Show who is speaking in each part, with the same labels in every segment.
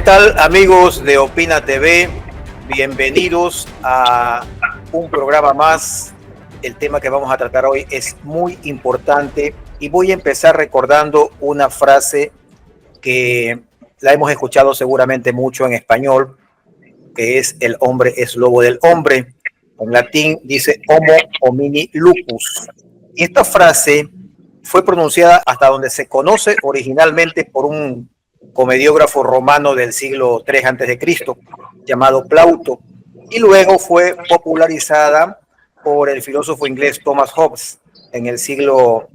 Speaker 1: tal, amigos de Opina TV? Bienvenidos a un programa más. El tema que vamos a tratar hoy es muy importante y voy a empezar recordando una frase que la hemos escuchado seguramente mucho en español, que es el hombre es lobo del hombre. En latín dice homo homini lupus. Y esta frase fue pronunciada hasta donde se conoce originalmente por un comediógrafo romano del siglo III a.C., llamado Plauto, y luego fue popularizada por el filósofo inglés Thomas Hobbes en el siglo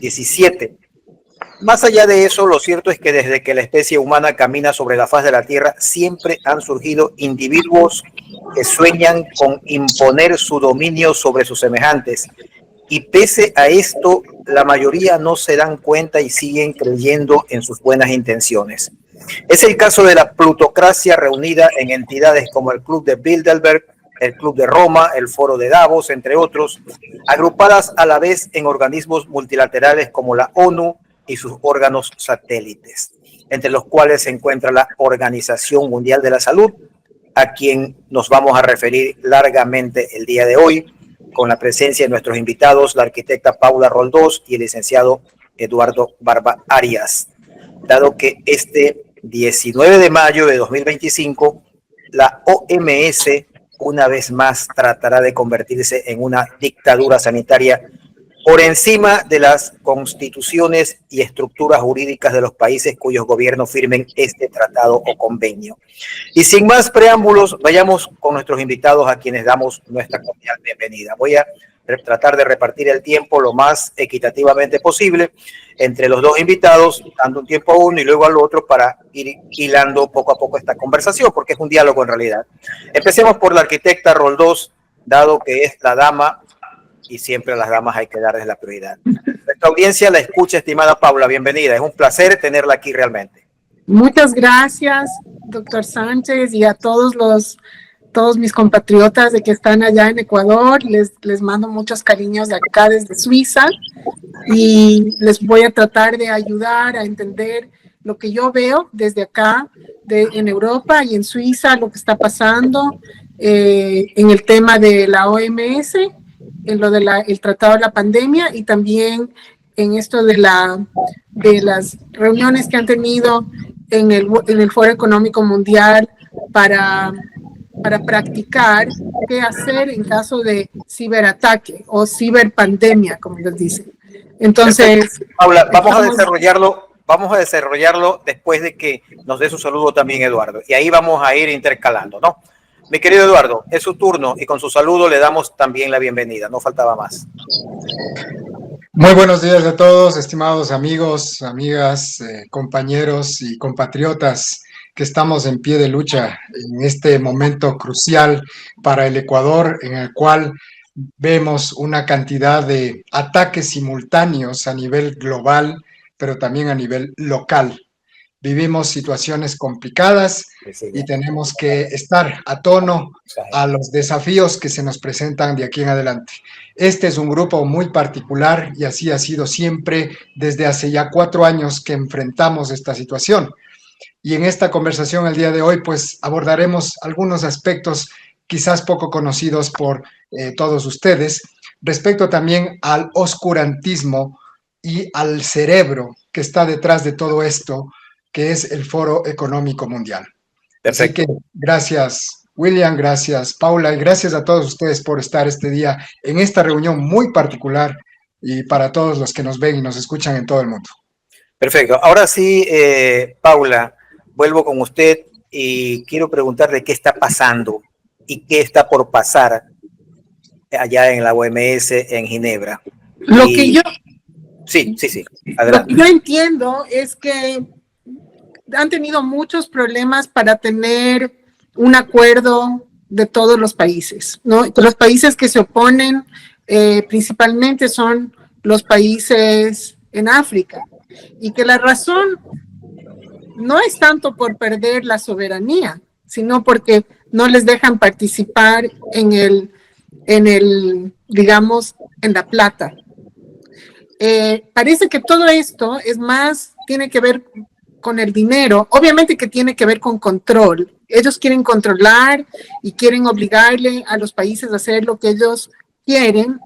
Speaker 1: XVII. Más allá de eso, lo cierto es que desde que la especie humana camina sobre la faz de la Tierra, siempre han surgido individuos que sueñan con imponer su dominio sobre sus semejantes. Y pese a esto, la mayoría no se dan cuenta y siguen creyendo en sus buenas intenciones. Es el caso de la plutocracia reunida en entidades como el Club de Bilderberg, el Club de Roma, el Foro de Davos, entre otros, agrupadas a la vez en organismos multilaterales como la ONU y sus órganos satélites, entre los cuales se encuentra la Organización Mundial de la Salud, a quien nos vamos a referir largamente el día de hoy, con la presencia de nuestros invitados, la arquitecta Paula Roldós y el licenciado Eduardo Barba Arias. Dado que este 19 de mayo de 2025, la OMS una vez más tratará de convertirse en una dictadura sanitaria por encima de las constituciones y estructuras jurídicas de los países cuyos gobiernos firmen este tratado o convenio. Y sin más preámbulos, vayamos con nuestros invitados a quienes damos nuestra cordial bienvenida. Voy a tratar de repartir el tiempo lo más equitativamente posible entre los dos invitados, dando un tiempo a uno y luego al otro para ir hilando poco a poco esta conversación, porque es un diálogo en realidad. Empecemos por la arquitecta Roldós, dado que es la dama y siempre a las damas hay que darles la prioridad. Nuestra audiencia la escucha, estimada Paula, bienvenida. Es un placer tenerla aquí realmente.
Speaker 2: Muchas gracias, doctor Sánchez, y a todos mis compatriotas de que están allá en Ecuador. Les mando muchos cariños de acá desde Suiza y les voy a tratar de ayudar a entender lo que yo veo desde acá en Europa y en Suiza, lo que está pasando en el tema de la OMS, en lo el tratado de la pandemia y también en esto de las reuniones que han tenido en el Foro Económico Mundial para practicar qué hacer en caso de ciberataque o ciberpandemia, como les dicen. Entonces,
Speaker 1: perfecto. Paula, vamos a desarrollarlo después de que nos dé su saludo también Eduardo, y ahí vamos a ir intercalando, ¿no? Mi querido Eduardo, es su turno y con su saludo le damos también la bienvenida, no faltaba más.
Speaker 3: Muy buenos días a todos, estimados amigos, amigas, compañeros y compatriotas que estamos en pie de lucha en este momento crucial para el Ecuador, en el cual vemos una cantidad de ataques simultáneos a nivel global, pero también a nivel local. Vivimos situaciones complicadas y tenemos que estar a tono a los desafíos que se nos presentan de aquí en adelante. Este es un grupo muy particular y así ha sido siempre desde hace ya 4 años que enfrentamos esta situación. Y en esta conversación el día de hoy, pues abordaremos algunos aspectos quizás poco conocidos por todos ustedes, respecto también al oscurantismo y al cerebro que está detrás de todo esto, que es el Foro Económico Mundial.
Speaker 1: Perfecto.
Speaker 3: Así que gracias, William, gracias, Paula, y gracias a todos ustedes por estar este día en esta reunión muy particular y para todos los que nos ven y nos escuchan en todo el mundo.
Speaker 1: Perfecto. Ahora sí, Paula, vuelvo con usted y quiero preguntarle qué está pasando y qué está por pasar allá en la OMS en Ginebra. Sí. Adelante.
Speaker 2: Lo que yo entiendo es que han tenido muchos problemas para tener un acuerdo de todos los países, ¿no? Los países que se oponen principalmente son los países en África, y que la razón no es tanto por perder la soberanía, sino porque no les dejan participar digamos, en la plata. Parece que todo esto es más, tiene que ver con el dinero, obviamente que tiene que ver con control. Ellos quieren controlar y quieren obligarle a los países a hacer lo que ellos quieren,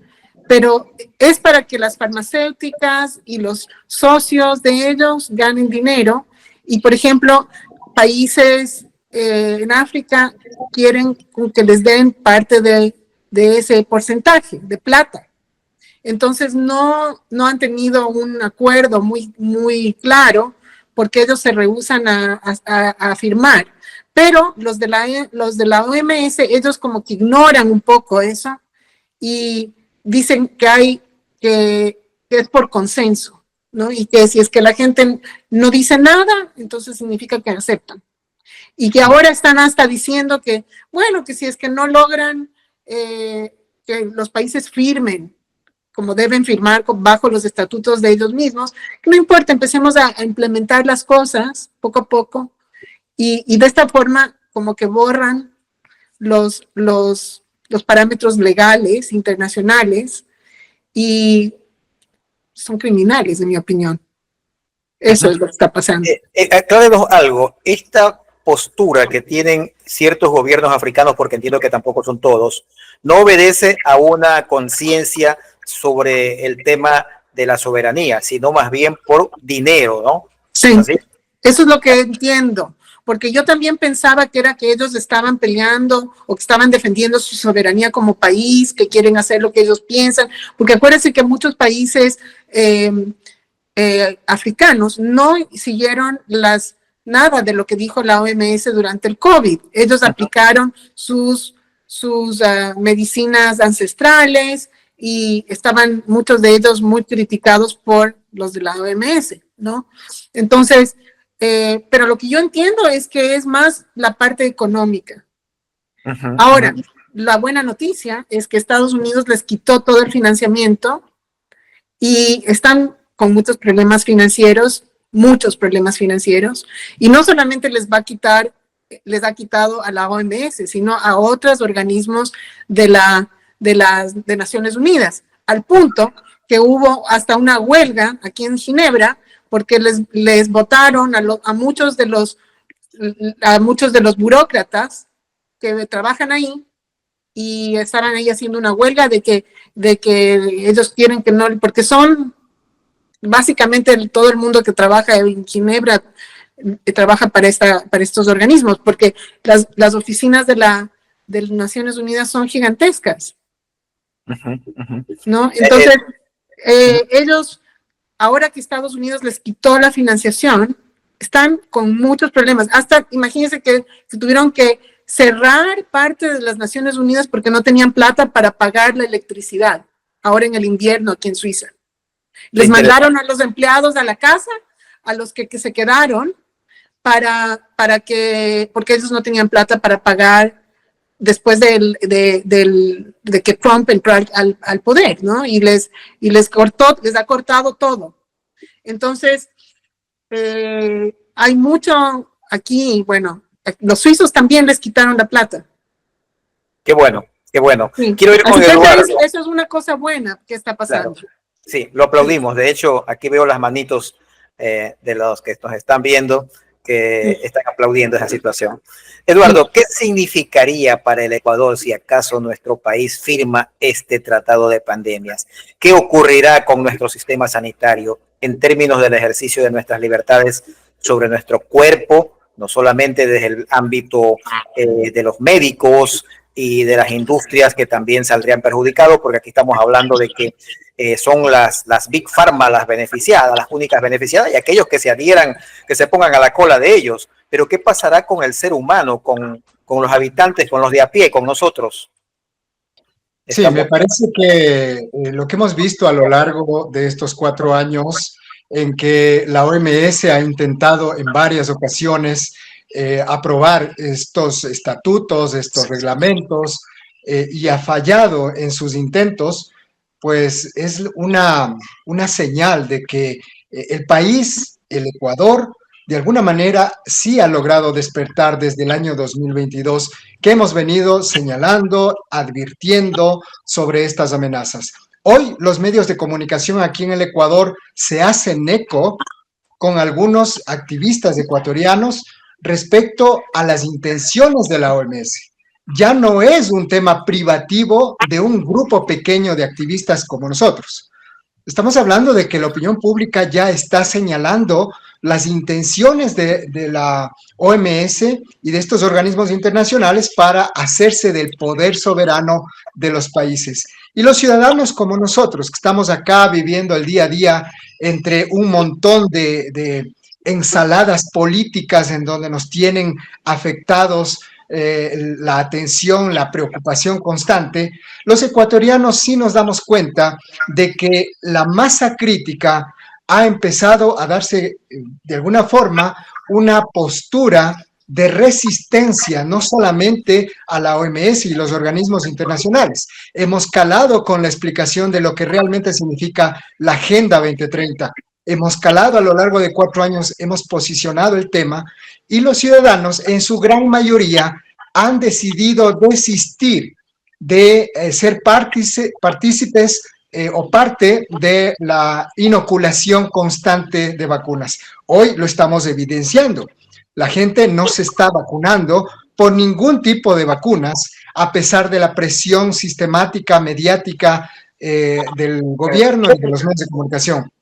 Speaker 2: pero es para que las farmacéuticas y los socios de ellos ganen dinero. Y, por ejemplo, países en África quieren que les den parte de ese porcentaje de plata. Entonces, no han tenido un acuerdo muy claro porque ellos se rehúsan a firmar. Pero los de la OMS, ellos como que ignoran un poco eso y dicen que es por consenso, ¿no? Y que si es que la gente no dice nada, entonces significa que aceptan. Y que ahora están hasta diciendo que, bueno, que si es que no logran que los países firmen como deben firmar bajo los estatutos de ellos mismos, que no importa, empecemos a implementar las cosas poco a poco y de esta forma como que borran los parámetros legales internacionales y son criminales, en mi opinión. Eso es lo que está pasando.
Speaker 1: Aclárenos algo, esta postura que tienen ciertos gobiernos africanos, porque entiendo que tampoco son todos, no obedece a una conciencia sobre el tema de la soberanía, sino más bien por dinero, ¿no?
Speaker 2: Sí, ¿así? Eso es lo que entiendo, porque yo también pensaba que era que ellos estaban peleando o que estaban defendiendo su soberanía como país, que quieren hacer lo que ellos piensan, porque acuérdense que muchos países africanos no siguieron nada de lo que dijo la OMS durante el COVID. Ellos aplicaron sus medicinas ancestrales y estaban muchos de ellos muy criticados por los de la OMS, ¿no? Entonces, pero lo que yo entiendo es que es más la parte económica. Ahora, la buena noticia es que Estados Unidos les quitó todo el financiamiento y están con muchos problemas financieros, y no solamente les ha quitado a la OMS, sino a otros organismos de Naciones Unidas, al punto que hubo hasta una huelga aquí en Ginebra, porque les votaron a muchos de los burócratas que trabajan ahí, y estaban ahí haciendo una huelga de que ellos quieren que no, porque son básicamente todo el mundo que trabaja en Ginebra trabaja para estos organismos, porque las oficinas de las Naciones Unidas son gigantescas, ¿no? Entonces, ellos, ahora que Estados Unidos les quitó la financiación, están con muchos problemas. Hasta, imagínense que tuvieron que cerrar parte de las Naciones Unidas porque no tenían plata para pagar la electricidad, ahora en el invierno aquí en Suiza. Les mandaron a los empleados a la casa, a los que se quedaron, porque ellos no tenían plata para pagar después de que Trump entró al poder, ¿no? Y les ha cortado todo. Entonces, hay mucho aquí, bueno, los suizos también les quitaron la plata.
Speaker 1: Qué bueno, qué bueno.
Speaker 2: Sí.
Speaker 1: Quiero ir con Eduardo.
Speaker 2: Eso es una cosa buena que está pasando.
Speaker 1: Claro. Sí, lo aplaudimos. De hecho, aquí veo las manitos de los que nos están viendo que están aplaudiendo esa situación. Eduardo, ¿qué significaría para el Ecuador si acaso nuestro país firma este tratado de pandemias? ¿Qué ocurrirá con nuestro sistema sanitario en términos del ejercicio de nuestras libertades sobre nuestro cuerpo, no solamente desde el ámbito de los médicos y de las industrias que también saldrían perjudicados, porque aquí estamos hablando de que son las Big Pharma las beneficiadas, las únicas beneficiadas, y aquellos que se adhieran, que se pongan a la cola de ellos? Pero ¿qué pasará con el ser humano, con los habitantes, con los de a pie, con nosotros?
Speaker 3: Sí, me parece que lo que hemos visto a lo largo de estos 4 años, en que la OMS ha intentado en varias ocasiones aprobar estos estatutos, estos reglamentos, y ha fallado en sus intentos, pues es una señal de que el país, el Ecuador, de alguna manera sí ha logrado despertar desde el año 2022, que hemos venido señalando, advirtiendo sobre estas amenazas. Hoy los medios de comunicación aquí en el Ecuador se hacen eco con algunos activistas ecuatorianos respecto a las intenciones de la OMS. Ya no es un tema privativo de un grupo pequeño de activistas como nosotros. Estamos hablando de que la opinión pública ya está señalando las intenciones de la OMS y de estos organismos internacionales para hacerse del poder soberano de los países. Y los ciudadanos como nosotros, que estamos acá viviendo el día a día entre un montón de ensaladas políticas en donde nos tienen afectados la atención, la preocupación constante, los ecuatorianos sí nos damos cuenta de que la masa crítica ha empezado a darse, de alguna forma, una postura de resistencia, no solamente a la OMS y los organismos internacionales. Hemos calado con la explicación de lo que realmente significa la Agenda 2030. Hemos calado a lo largo de 4 años, hemos posicionado el tema y los ciudadanos en su gran mayoría han decidido desistir de ser partícipes o parte de la inoculación constante de vacunas. Hoy lo estamos evidenciando. La gente no se está vacunando por ningún tipo de vacunas, a pesar de la presión sistemática, mediática del gobierno y de los medios de comunicación.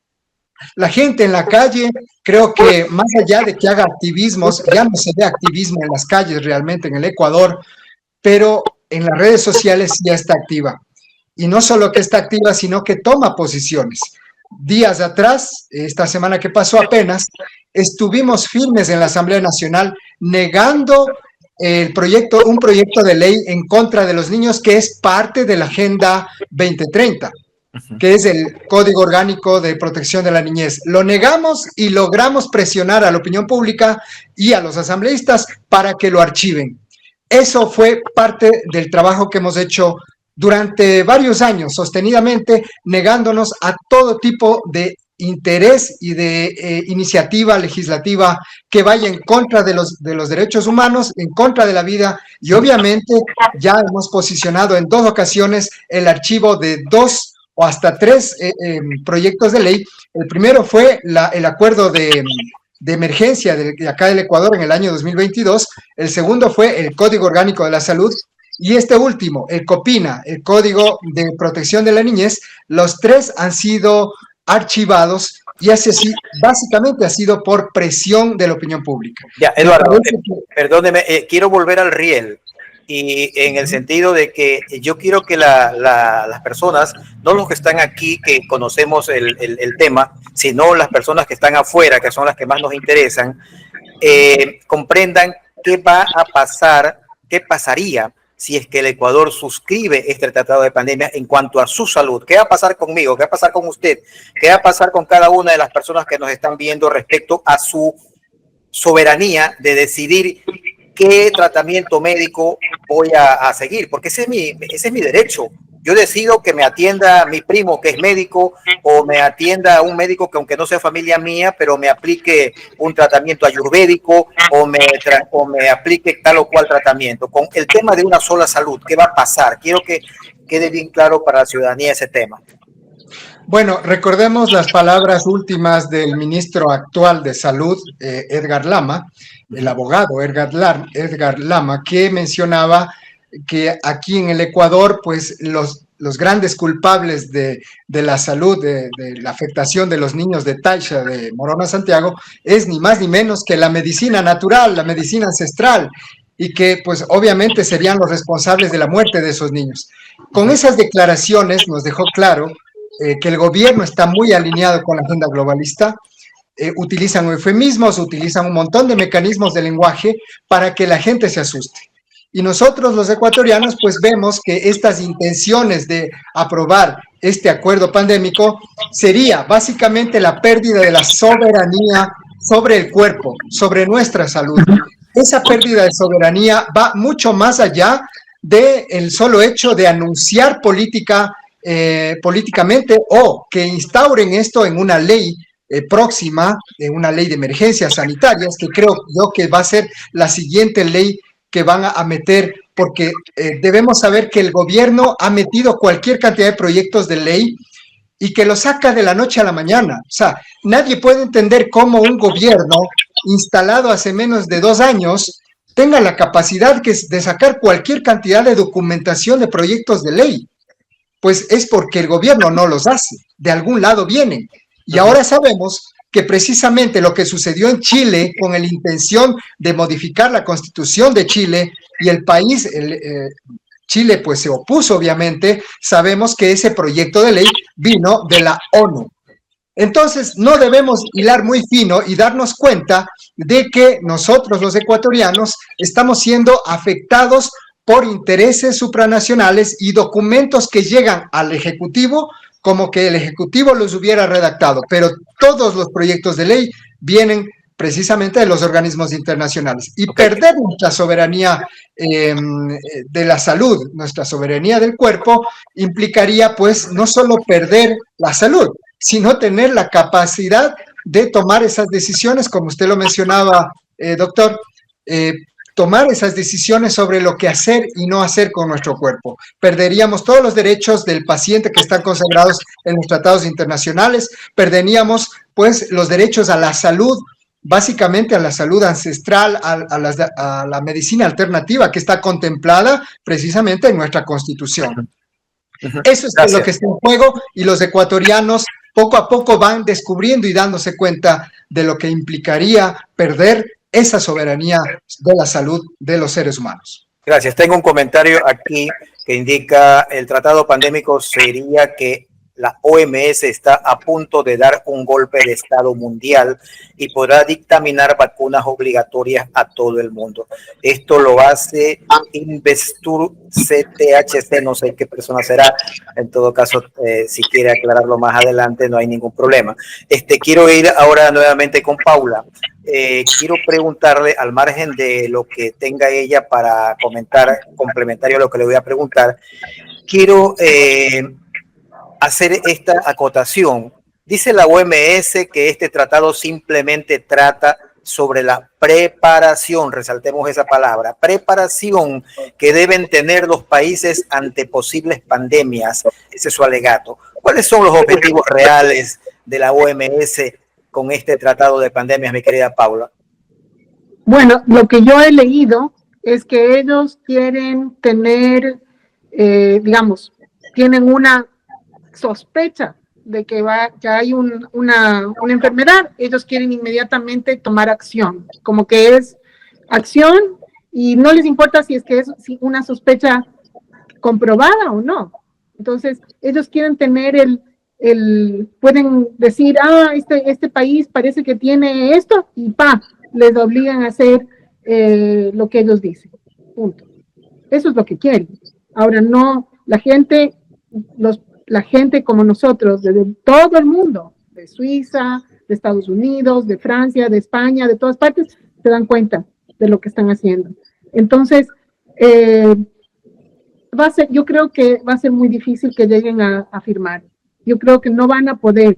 Speaker 3: La gente en la calle, creo que más allá de que haga activismos, ya no se ve activismo en las calles realmente en el Ecuador, pero en las redes sociales ya está activa. Y no solo que está activa, sino que toma posiciones. Días atrás, esta semana que pasó apenas, estuvimos firmes en la Asamblea Nacional negando un proyecto de ley en contra de los niños que es parte de la Agenda 2030. Que es el Código Orgánico de Protección de la Niñez. Lo negamos y logramos presionar a la opinión pública y a los asambleístas para que lo archiven. Eso fue parte del trabajo que hemos hecho durante varios años, sostenidamente, negándonos a todo tipo de interés y de iniciativa legislativa que vaya en contra de los derechos humanos, en contra de la vida, y obviamente ya hemos posicionado en 2 ocasiones el archivo de 2 o hasta 3 proyectos de ley. El primero fue el acuerdo de emergencia de acá del Ecuador en el año 2022, el segundo fue el Código Orgánico de la Salud, y este último, el COPINA, el Código de Protección de la Niñez. Los 3 han sido archivados y así, básicamente ha sido por presión de la opinión pública.
Speaker 1: Ya, Eduardo, perdóneme, quiero volver al riel. Y en el sentido de que yo quiero que las personas, no los que están aquí, que conocemos el tema, sino las personas que están afuera, que son las que más nos interesan, comprendan qué va a pasar, qué pasaría si es que el Ecuador suscribe este tratado de pandemia en cuanto a su salud. ¿Qué va a pasar conmigo? ¿Qué va a pasar con usted? ¿Qué va a pasar con cada una de las personas que nos están viendo respecto a su soberanía de decidir qué tratamiento médico voy a seguir? Porque ese es mi derecho. Yo decido que me atienda mi primo que es médico, o me atienda un médico que aunque no sea familia mía, pero me aplique un tratamiento ayurvédico, o me aplique tal o cual tratamiento. Con el tema de una sola salud, ¿qué va a pasar? Quiero que quede bien claro para la ciudadanía ese tema.
Speaker 3: Bueno, recordemos las palabras últimas del ministro actual de Salud, Edgar Lama, el abogado Edgar Lama, que mencionaba que aquí en el Ecuador, pues los grandes culpables de la salud, de la afectación de los niños de Taisha, de Morona Santiago, es ni más ni menos que la medicina natural, la medicina ancestral, y que pues obviamente serían los responsables de la muerte de esos niños. Con esas declaraciones nos dejó claro que el gobierno está muy alineado con la agenda globalista, utilizan eufemismos, utilizan un montón de mecanismos de lenguaje para que la gente se asuste. Y nosotros los ecuatorianos pues vemos que estas intenciones de aprobar este acuerdo pandémico sería básicamente la pérdida de la soberanía sobre el cuerpo, sobre nuestra salud. Esa pérdida de soberanía va mucho más allá del solo hecho de anunciar políticamente o que instauren esto en una ley próxima, en una ley de emergencias sanitarias, que creo yo que va a ser la siguiente ley que van a meter, porque debemos saber que el gobierno ha metido cualquier cantidad de proyectos de ley y que lo saca de la noche a la mañana. O sea, nadie puede entender cómo un gobierno instalado hace menos de 2 años tenga la capacidad de sacar cualquier cantidad de documentación de proyectos de ley. Pues es porque el gobierno no los hace, de algún lado vienen. Y ahora sabemos que precisamente lo que sucedió en Chile con la intención de modificar la Constitución de Chile y el país, Chile pues se opuso obviamente, sabemos que ese proyecto de ley vino de la ONU. Entonces no debemos hilar muy fino y darnos cuenta de que nosotros los ecuatorianos estamos siendo afectados por intereses supranacionales y documentos que llegan al Ejecutivo como que el Ejecutivo los hubiera redactado, pero todos los proyectos de ley vienen precisamente de los organismos internacionales. Y perder nuestra soberanía de la salud, nuestra soberanía del cuerpo, implicaría pues no solo perder la salud, sino tener la capacidad de tomar esas decisiones, como usted lo mencionaba, doctor, tomar esas decisiones sobre lo que hacer y no hacer con nuestro cuerpo. Perderíamos todos los derechos del paciente que están consagrados en los tratados internacionales, perderíamos pues los derechos a la salud, básicamente a la salud ancestral, a la medicina alternativa que está contemplada precisamente en nuestra Constitución. Eso es lo que está en juego y los ecuatorianos poco a poco van descubriendo y dándose cuenta de lo que implicaría perder esa soberanía de la salud de los seres humanos.
Speaker 1: Gracias. Tengo un comentario aquí que indica el tratado pandémico sería que la OMS está a punto de dar un golpe de estado mundial y podrá dictaminar vacunas obligatorias a todo el mundo. Esto lo hace Investur CTHC, no sé qué persona será. En todo caso, si quiere aclararlo más adelante, no hay ningún problema. Quiero ir ahora nuevamente con Paula. Quiero preguntarle, al margen de lo que tenga ella para comentar, complementario a lo que le voy a preguntar, quiero hacer esta acotación. Dice la OMS que este tratado simplemente trata sobre la preparación, resaltemos esa palabra, preparación que deben tener los países ante posibles pandemias. Ese es su alegato. ¿Cuáles son los objetivos reales de la OMS con este tratado de pandemias, mi querida Paula?
Speaker 2: Bueno, lo que yo he leído es que ellos quieren tener, digamos, tienen una sospecha de que hay una enfermedad, ellos quieren inmediatamente tomar acción, como que es acción y no les importa si es que es una sospecha comprobada o no. Entonces, ellos quieren tener pueden decir, este país parece que tiene esto y les obligan a hacer lo que ellos dicen. Punto. Eso es lo que quieren. Ahora no, la gente como nosotros, de todo el mundo, de Suiza, de Estados Unidos, de Francia, de España, de todas partes, se dan cuenta de lo que están haciendo. Entonces, yo creo que va a ser muy difícil que lleguen a firmar. Yo creo que no van a poder,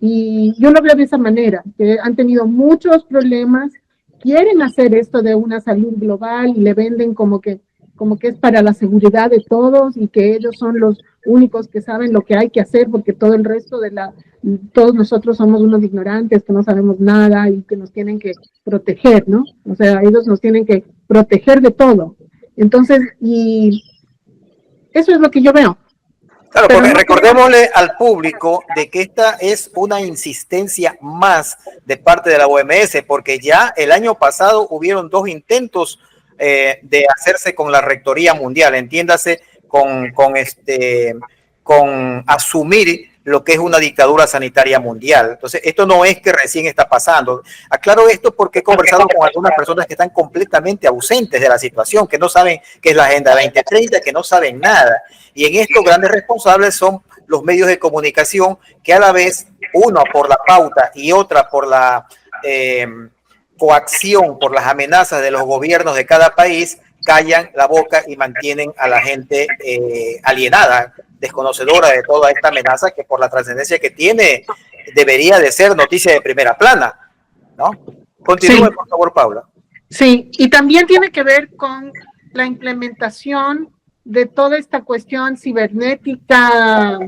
Speaker 2: y yo lo veo de esa manera, que han tenido muchos problemas, quieren hacer esto de una salud global y le venden como que es para la seguridad de todos y que ellos son los únicos que saben lo que hay que hacer porque todo el resto todos nosotros somos unos ignorantes que no sabemos nada y que nos tienen que proteger, ¿no? O sea, ellos nos tienen que proteger de todo. Entonces, y eso es lo que yo veo.
Speaker 1: Claro, pero porque recordémosle al público de que esta es una insistencia más de parte de la OMS, porque ya el año pasado hubieron 2 intentos de hacerse con la rectoría mundial, entiéndase, con asumir lo que es una dictadura sanitaria mundial. Entonces, esto no es que recién está pasando. Aclaro esto porque he conversado con algunas personas que están completamente ausentes de la situación, que no saben qué es la Agenda 2030, que no saben nada. Y en esto grandes responsables son los medios de comunicación que a la vez, uno por la pauta y otra por la coacción, por las amenazas de los gobiernos de cada país, callan la boca y mantienen a la gente alienada, desconocedora de toda esta amenaza que por la trascendencia que tiene debería de ser noticia de primera plana, ¿no? Continúe, sí. Por favor, Paula.
Speaker 2: Sí, y también tiene que ver con la implementación de toda esta cuestión cibernética,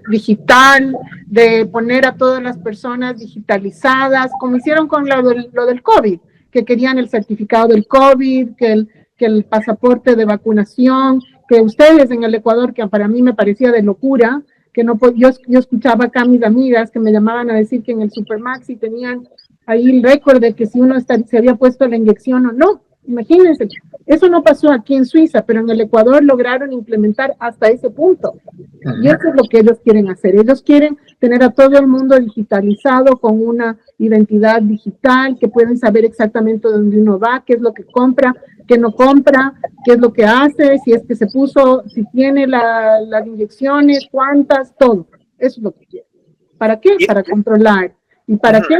Speaker 2: digital, de poner a todas las personas digitalizadas, como hicieron con lo del COVID, que querían el certificado del COVID, que el pasaporte de vacunación, que ustedes en el Ecuador, que para mí me parecía de locura, que no yo escuchaba acá a mis amigas que me llamaban a decir que en el Supermaxi tenían ahí el récord de que si uno se había puesto la inyección o no. Imagínense, eso no pasó aquí en Suiza, pero en el Ecuador lograron implementar hasta ese punto. Y eso es lo que ellos quieren hacer. Ellos quieren tener a todo el mundo digitalizado con una identidad digital, que pueden saber exactamente dónde uno va, qué es lo que compra, qué no compra, qué es lo que hace, si es que se puso, si tiene las inyecciones, cuántas, todo. Eso es lo que quieren. ¿Para qué? Para controlar. ¿Y para qué?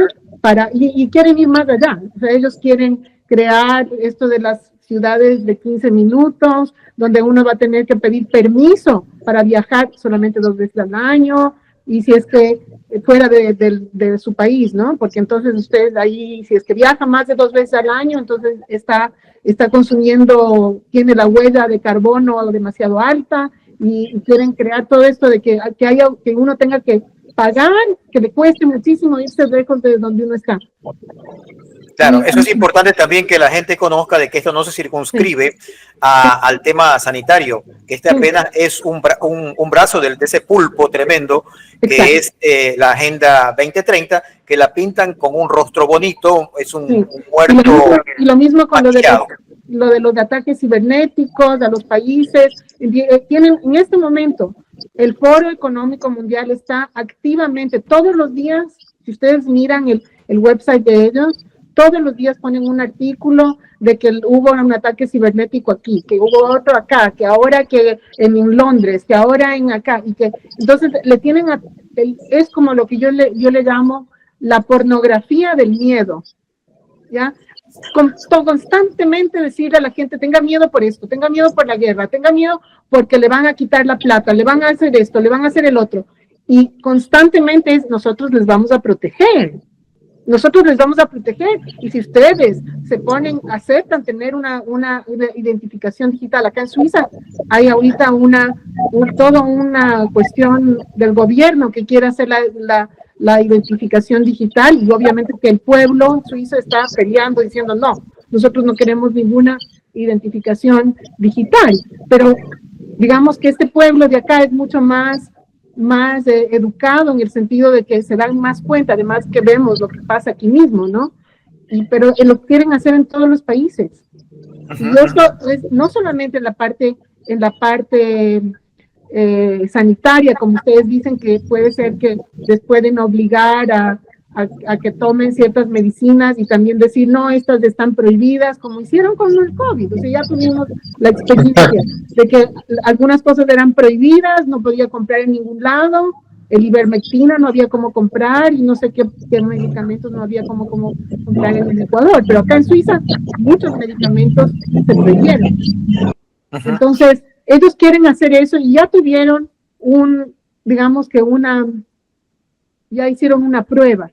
Speaker 2: Y quieren ir más allá. O sea, ellos quieren crear esto de las ciudades de 15 minutos, donde uno va a tener que pedir permiso para viajar solamente 2 veces al año, y si es que fuera de su país, ¿no? Porque entonces usted ahí, si es que viaja más de 2 veces al año, entonces está consumiendo, tiene la huella de carbono demasiado alta, y quieren crear todo esto de que uno tenga que pagar, que le cueste muchísimo irse lejos de donde uno está.
Speaker 1: Claro, eso es importante también que la gente conozca de que esto no se circunscribe al tema sanitario, que este apenas es un brazo de ese pulpo tremendo que es la Agenda 2030, que la pintan con un rostro bonito, es un muerto.
Speaker 2: Y lo mismo con lo de los ataques cibernéticos a los países. Tienen en este momento, el Foro Económico Mundial está activamente, todos los días, si ustedes miran el website de ellos, todos los días ponen un artículo de que hubo un ataque cibernético aquí, que hubo otro acá, que ahora que en Londres, que ahora en acá, y que entonces le tienen es como lo que yo le llamo la pornografía del miedo, ¿ya? Constantemente decirle a la gente, tenga miedo por esto, tenga miedo por la guerra, tenga miedo porque le van a quitar la plata, le van a hacer esto, le van a hacer el otro, y constantemente nosotros les vamos a proteger. Nosotros les vamos a proteger, y si ustedes aceptan tener una identificación digital, acá en Suiza hay ahorita toda una cuestión del gobierno que quiere hacer la identificación digital, y obviamente que el pueblo suizo está peleando diciendo no, nosotros no queremos ninguna identificación digital, pero digamos que este pueblo de acá es mucho más educado en el sentido de que se dan más cuenta, además que vemos lo que pasa aquí mismo, ¿no? Pero lo quieren hacer en todos los países. Y eso es no solamente en la parte sanitaria, como ustedes dicen, que puede ser que les pueden obligar a que tomen ciertas medicinas y también decir, no, estas están prohibidas, como hicieron con el COVID. O sea, ya tuvimos la experiencia de que algunas cosas eran prohibidas, no podía comprar en ningún lado, el ivermectina no había cómo comprar, y no sé qué medicamentos no había cómo comprar en el Ecuador, pero acá en Suiza muchos medicamentos se prohibieron. Entonces, ellos quieren hacer eso, y ya tuvieron ya hicieron una prueba,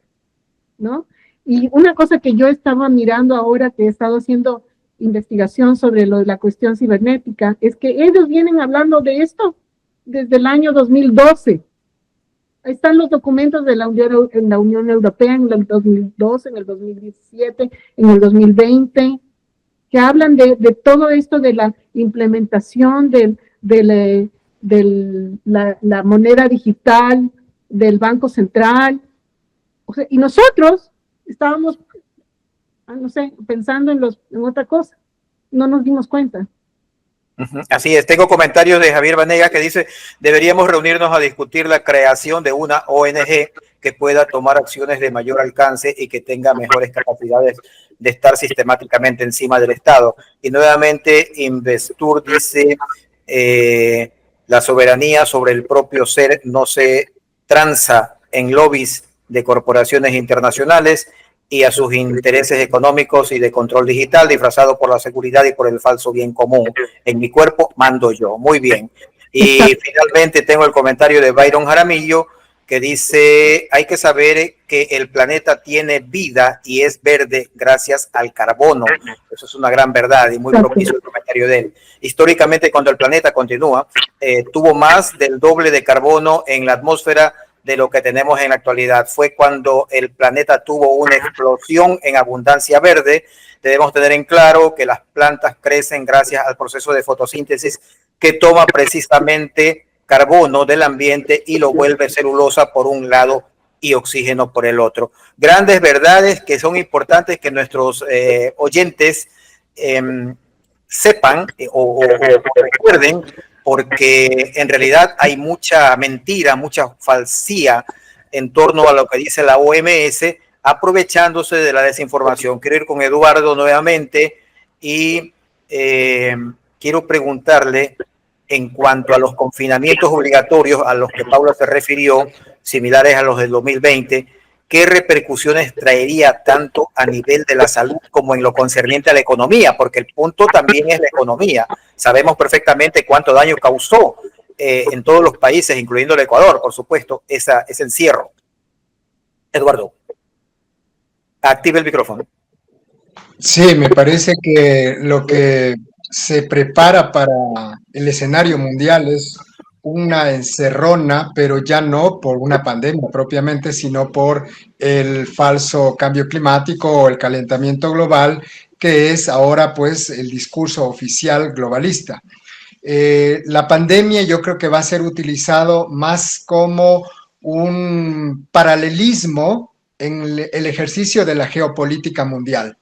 Speaker 2: ¿no? Y una cosa que yo estaba mirando ahora, que he estado haciendo investigación sobre la cuestión cibernética, es que ellos vienen hablando de esto desde el año 2012. Ahí están los documentos de la Unión Europea en el 2012, en el 2017, en el 2020, que hablan de todo esto, de la implementación de la moneda digital, del Banco Central. O sea, y nosotros estábamos, no sé, pensando en otra cosa. No nos dimos cuenta.
Speaker 1: Así es. Tengo comentarios de Javier Vanegas que dice: deberíamos reunirnos a discutir la creación de una ONG que pueda tomar acciones de mayor alcance y que tenga mejores capacidades de estar sistemáticamente encima del Estado. Y nuevamente Investur dice: la soberanía sobre el propio ser no se transa en lobbies de corporaciones internacionales y a sus intereses económicos y de control digital, disfrazado por la seguridad y por el falso bien común. En mi cuerpo mando yo. Muy bien. Y finalmente tengo el comentario de Byron Jaramillo, que dice, hay que saber que el planeta tiene vida y es verde gracias al carbono. Eso es una gran verdad y muy propicio el comentario de él. Históricamente, cuando el planeta continúa, tuvo más del doble de carbono en la atmósfera de lo que tenemos en la actualidad. Fue cuando el planeta tuvo una explosión en abundancia verde. Debemos tener en claro que las plantas crecen gracias al proceso de fotosíntesis que toma precisamente carbono del ambiente y lo vuelve celulosa por un lado y oxígeno por el otro. Grandes verdades que son importantes que nuestros oyentes sepan o recuerden, porque en realidad hay mucha mentira, mucha falsía en torno a lo que dice la OMS, aprovechándose de la desinformación. Quiero ir con Eduardo nuevamente y quiero preguntarle en cuanto a los confinamientos obligatorios a los que Paula se refirió, similares a los del 2020, ¿qué repercusiones traería tanto a nivel de la salud como en lo concerniente a la economía? Porque el punto también es la economía. Sabemos perfectamente cuánto daño causó en todos los países, incluyendo el Ecuador, por supuesto, ese encierro. Eduardo, active el micrófono.
Speaker 3: Sí, me parece que lo que se prepara para el escenario mundial es una encerrona, pero ya no por una pandemia propiamente, sino por el falso cambio climático o el calentamiento global, que es ahora pues el discurso oficial globalista. La pandemia yo creo que va a ser utilizado más como un paralelismo en el ejercicio de la geopolítica mundial.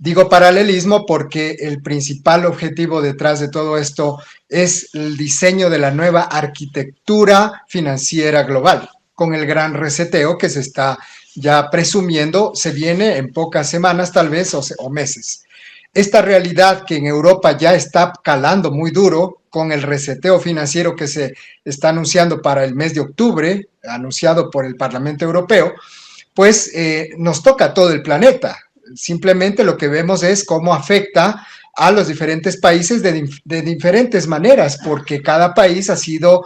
Speaker 3: Digo paralelismo porque el principal objetivo detrás de todo esto es el diseño de la nueva arquitectura financiera global, con el gran reseteo que se está ya presumiendo se viene en pocas semanas tal vez o meses. Esta realidad que en Europa ya está calando muy duro con el reseteo financiero que se está anunciando para el mes de octubre, anunciado por el Parlamento Europeo, pues nos toca a todo el planeta. Simplemente lo que vemos es cómo afecta a los diferentes países de diferentes maneras, porque cada país ha sido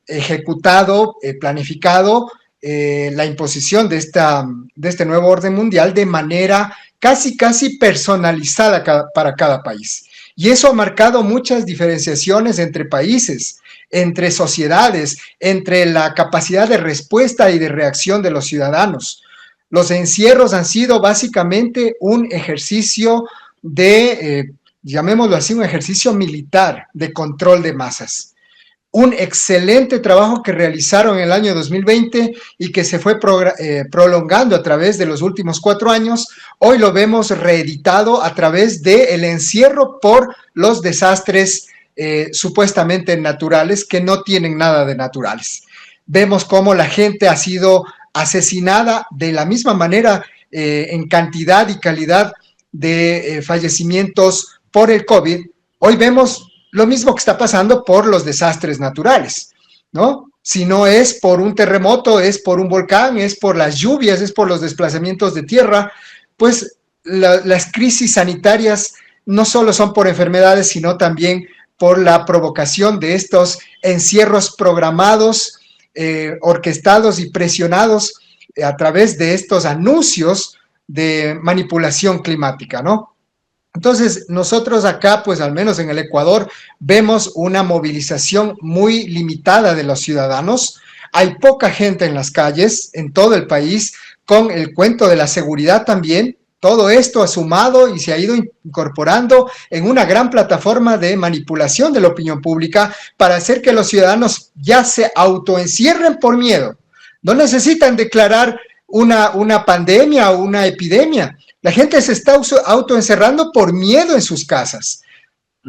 Speaker 3: ejecutado, planificado la imposición de este nuevo orden mundial de manera casi personalizada para cada país. Y eso ha marcado muchas diferenciaciones entre países, entre sociedades, entre la capacidad de respuesta y de reacción de los ciudadanos. Los encierros han sido básicamente un ejercicio de, llamémoslo así, un ejercicio militar de control de masas. Un excelente trabajo que realizaron en el año 2020 y que se fue prolongando a través de los últimos 4 años. Hoy lo vemos reeditado a través del encierro por los desastres supuestamente naturales que no tienen nada de naturales. Vemos cómo la gente ha sido asesinada de la misma manera en cantidad y calidad de fallecimientos por el COVID. Hoy vemos lo mismo que está pasando por los desastres naturales, ¿no? Si no es por un terremoto, es por un volcán, es por las lluvias, es por los desplazamientos de tierra, pues las crisis sanitarias no solo son por enfermedades, sino también por la provocación de estos encierros programados, orquestados y presionados a través de estos anuncios de manipulación climática, ¿no? Entonces, nosotros acá, pues al menos en el Ecuador, vemos una movilización muy limitada de los ciudadanos. Hay poca gente en las calles, en todo el país, con el cuento de la seguridad también. Todo esto ha sumado y se ha ido incorporando en una gran plataforma de manipulación de la opinión pública para hacer que los ciudadanos ya se autoencierren por miedo. No necesitan declarar una pandemia o una epidemia. La gente se está autoencerrando por miedo en sus casas.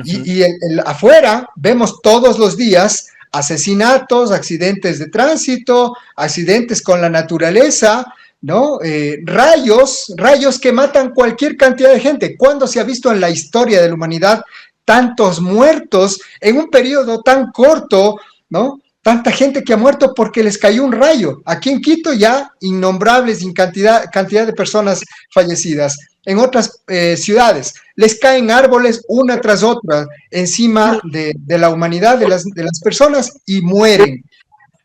Speaker 3: Y afuera vemos todos los días asesinatos, accidentes de tránsito, accidentes con la naturaleza, ¿no? Rayos que matan cualquier cantidad de gente. ¿Cuándo se ha visto en la historia de la humanidad tantos muertos en un periodo tan corto, ¿no? Tanta gente que ha muerto porque les cayó un rayo. Aquí en Quito ya innombrables cantidad de personas fallecidas. En otras ciudades les caen árboles una tras otra encima de la humanidad, de las personas y mueren.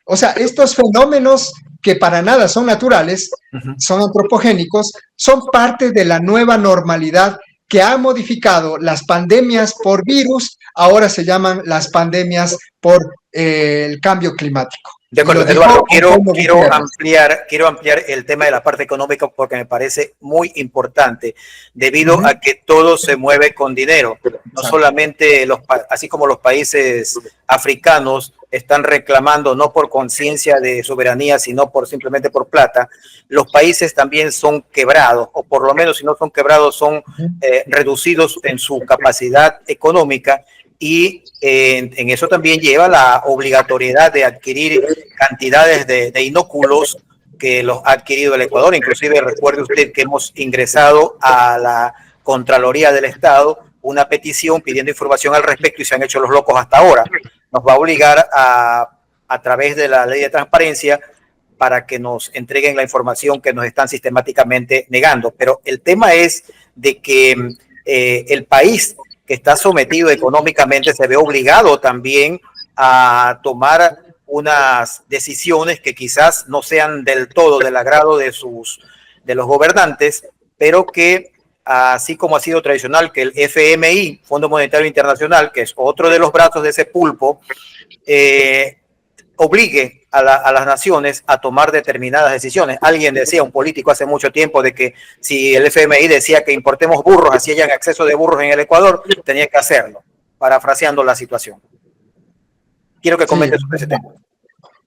Speaker 3: O sea, estos fenómenos que para nada son naturales, son antropogénicos, son parte de la nueva normalidad que ha modificado las pandemias por virus, ahora se llaman las pandemias por el cambio climático.
Speaker 1: De acuerdo, Eduardo, quiero ampliar el tema de la parte económica porque me parece muy importante, debido a que todo se mueve con dinero. No solamente así como los países africanos están reclamando no por conciencia de soberanía, sino simplemente por plata, los países también son quebrados, o por lo menos si no son quebrados, son reducidos en su capacidad económica. Y en eso también lleva la obligatoriedad de adquirir cantidades de inóculos que los ha adquirido el Ecuador. Inclusive recuerde usted que hemos ingresado a la Contraloría del Estado una petición pidiendo información al respecto y se han hecho los locos hasta ahora. Nos va a obligar a través de la ley de transparencia para que nos entreguen la información que nos están sistemáticamente negando. Pero el tema es de que el país que está sometido económicamente se ve obligado también a tomar unas decisiones que quizás no sean del todo del agrado de los gobernantes, pero que así como ha sido tradicional que el FMI, Fondo Monetario Internacional, que es otro de los brazos de ese pulpo, obligue a las naciones a tomar determinadas decisiones. Alguien decía, un político hace mucho tiempo, de que si el FMI decía que importemos burros, así hayan exceso de burros en el Ecuador, tenía que hacerlo, parafraseando la situación. Quiero que comentes sobre ese tema.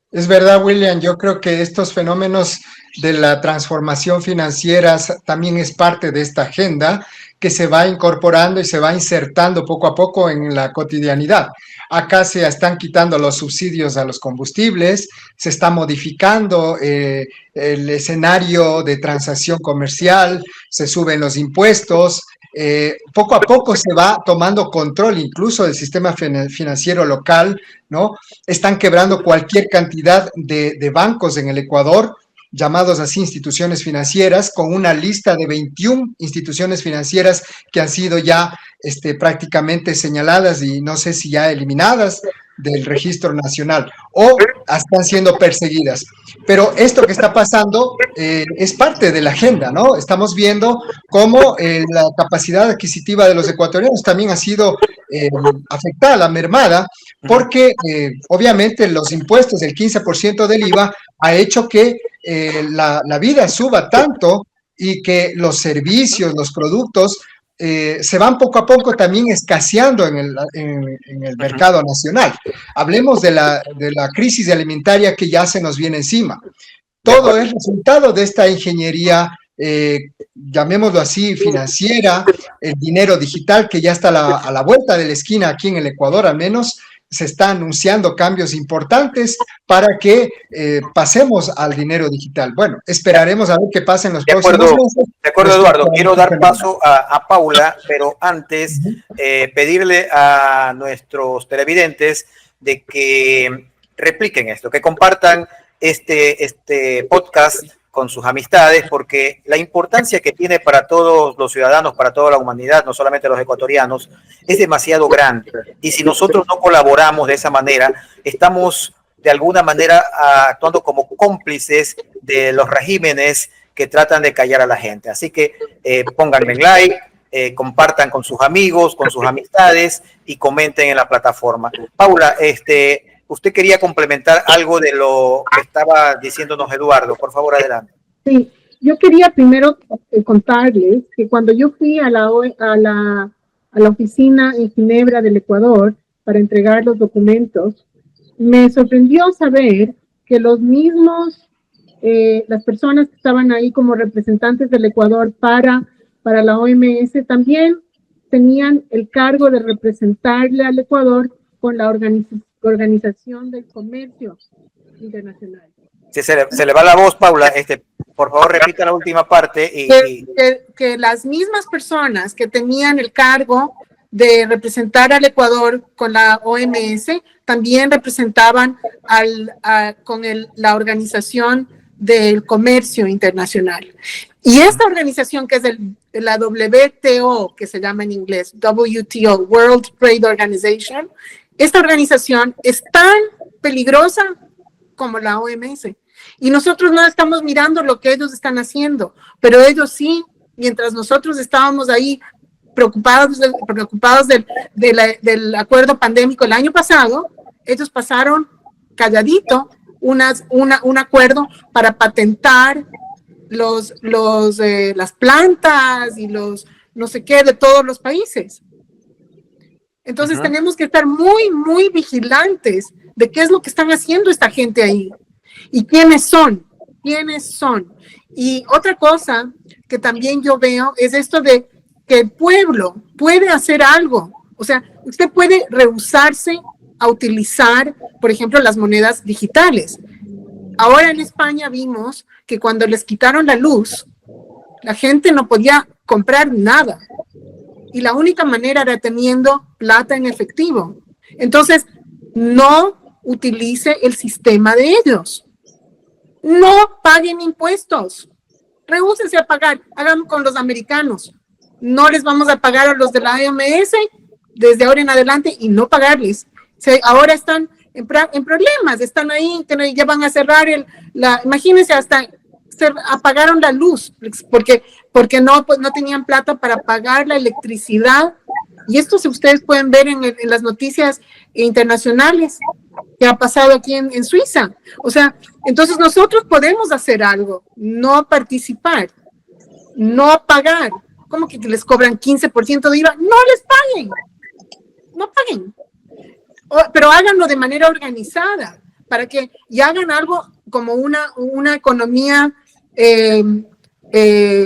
Speaker 3: Es verdad, William, yo creo que estos fenómenos de la transformación financiera también es parte de esta agenda que se va incorporando y se va insertando poco a poco en la cotidianidad. Acá se están quitando los subsidios a los combustibles, se está modificando el escenario de transacción comercial, se suben los impuestos, poco a poco se va tomando control incluso del sistema financiero local, ¿no? Están quebrando cualquier cantidad de bancos en el Ecuador, llamados así instituciones financieras, con una lista de 21 instituciones financieras que han sido ya prácticamente señaladas y no sé si ya eliminadas del registro nacional o están siendo perseguidas. Pero esto que está pasando es parte de la agenda, ¿no? Estamos viendo cómo la capacidad adquisitiva de los ecuatorianos también ha sido afectada, mermada, porque obviamente los impuestos del 15% del IVA ha hecho que la vida suba tanto y que los servicios, los productos se van poco a poco también escaseando en el mercado nacional. Hablemos de la crisis alimentaria que ya se nos viene encima. Todo es resultado de esta ingeniería, llamémoslo así, financiera, el dinero digital que ya está a la vuelta de la esquina aquí en el Ecuador, al menos. Se están anunciando cambios importantes para que pasemos al dinero digital. Bueno, esperaremos a ver qué pasa en los próximos meses.
Speaker 1: De acuerdo, Eduardo. Quiero dar paso a Paula, pero antes pedirle a nuestros televidentes de que repliquen esto, que compartan este podcast con sus amistades, porque la importancia que tiene para todos los ciudadanos, para toda la humanidad, no solamente los ecuatorianos, es demasiado grande. Y si nosotros no colaboramos de esa manera, estamos de alguna manera actuando como cómplices de los regímenes que tratan de callar a la gente. Así que pónganme like, compartan con sus amigos, con sus amistades y comenten en la plataforma. Paula, usted quería complementar algo de lo que estaba diciéndonos Eduardo. Por favor, adelante.
Speaker 2: Sí, yo quería primero contarles que cuando yo fui a la oficina en Ginebra del Ecuador para entregar los documentos, me sorprendió saber que los mismos, las personas que estaban ahí como representantes del Ecuador para la OMS también tenían el cargo de representarle al Ecuador con la Organización del Comercio Internacional.
Speaker 1: Sí, se le va la voz, Paula. Por favor, repita la última parte.
Speaker 2: Que las mismas personas que tenían el cargo de representar al Ecuador con la OMS también representaban con la Organización del Comercio Internacional. Y esta organización, que es la WTO, que se llama en inglés, WTO, World Trade Organization, esta organización es tan peligrosa como la OMS. Y nosotros no estamos mirando lo que ellos están haciendo, pero ellos sí, mientras nosotros estábamos ahí preocupados del acuerdo pandémico el año pasado, ellos pasaron calladito un acuerdo para patentar las plantas y los no sé qué de todos los países. Entonces tenemos que estar muy, muy vigilantes de qué es lo que están haciendo esta gente ahí y quiénes son. Y otra cosa que también yo veo es esto de que el pueblo puede hacer algo. O sea, usted puede rehusarse a utilizar, por ejemplo, las monedas digitales. Ahora en España vimos que cuando les quitaron la luz, la gente no podía comprar nada. Y la única manera era teniendo plata en efectivo. Entonces, no utilice el sistema de ellos. No paguen impuestos. Rehúsense a pagar. Hagan con los americanos. No les vamos a pagar a los de la OMS desde ahora en adelante y no pagarles. Ahora están en problemas. Están ahí, que ya van a cerrar imagínense, hasta apagaron la luz porque no tenían plata para pagar la electricidad. Y esto, si ustedes pueden ver en las noticias internacionales que ha pasado aquí en Suiza. O sea, entonces nosotros podemos hacer algo, no participar, no pagar. ¿Cómo que les cobran 15% de IVA? No les paguen, no paguen. Pero háganlo de manera organizada y hagan algo como una economía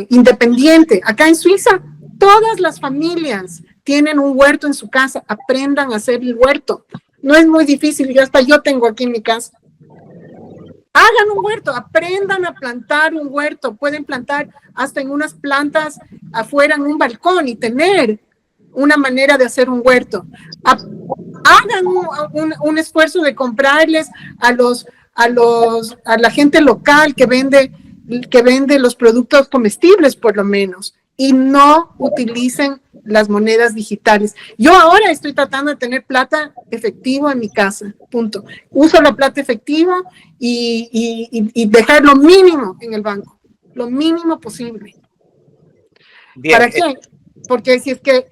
Speaker 2: independiente. Acá en Suiza, todas las familias tienen un huerto en su casa. Aprendan a hacer el huerto. No es muy difícil. Yo tengo aquí en mi casa. Hagan un huerto, aprendan a plantar un huerto. Pueden plantar hasta en unas plantas afuera en un balcón y tener una manera de hacer un huerto. Hagan un esfuerzo de comprarles a la gente local que vende los productos comestibles, por lo menos, y no utilicen las monedas digitales. Yo ahora estoy tratando de tener plata efectiva en mi casa, punto. Uso la plata efectiva y dejar lo mínimo en el banco, lo mínimo posible. Bien, ¿para qué? Porque si es que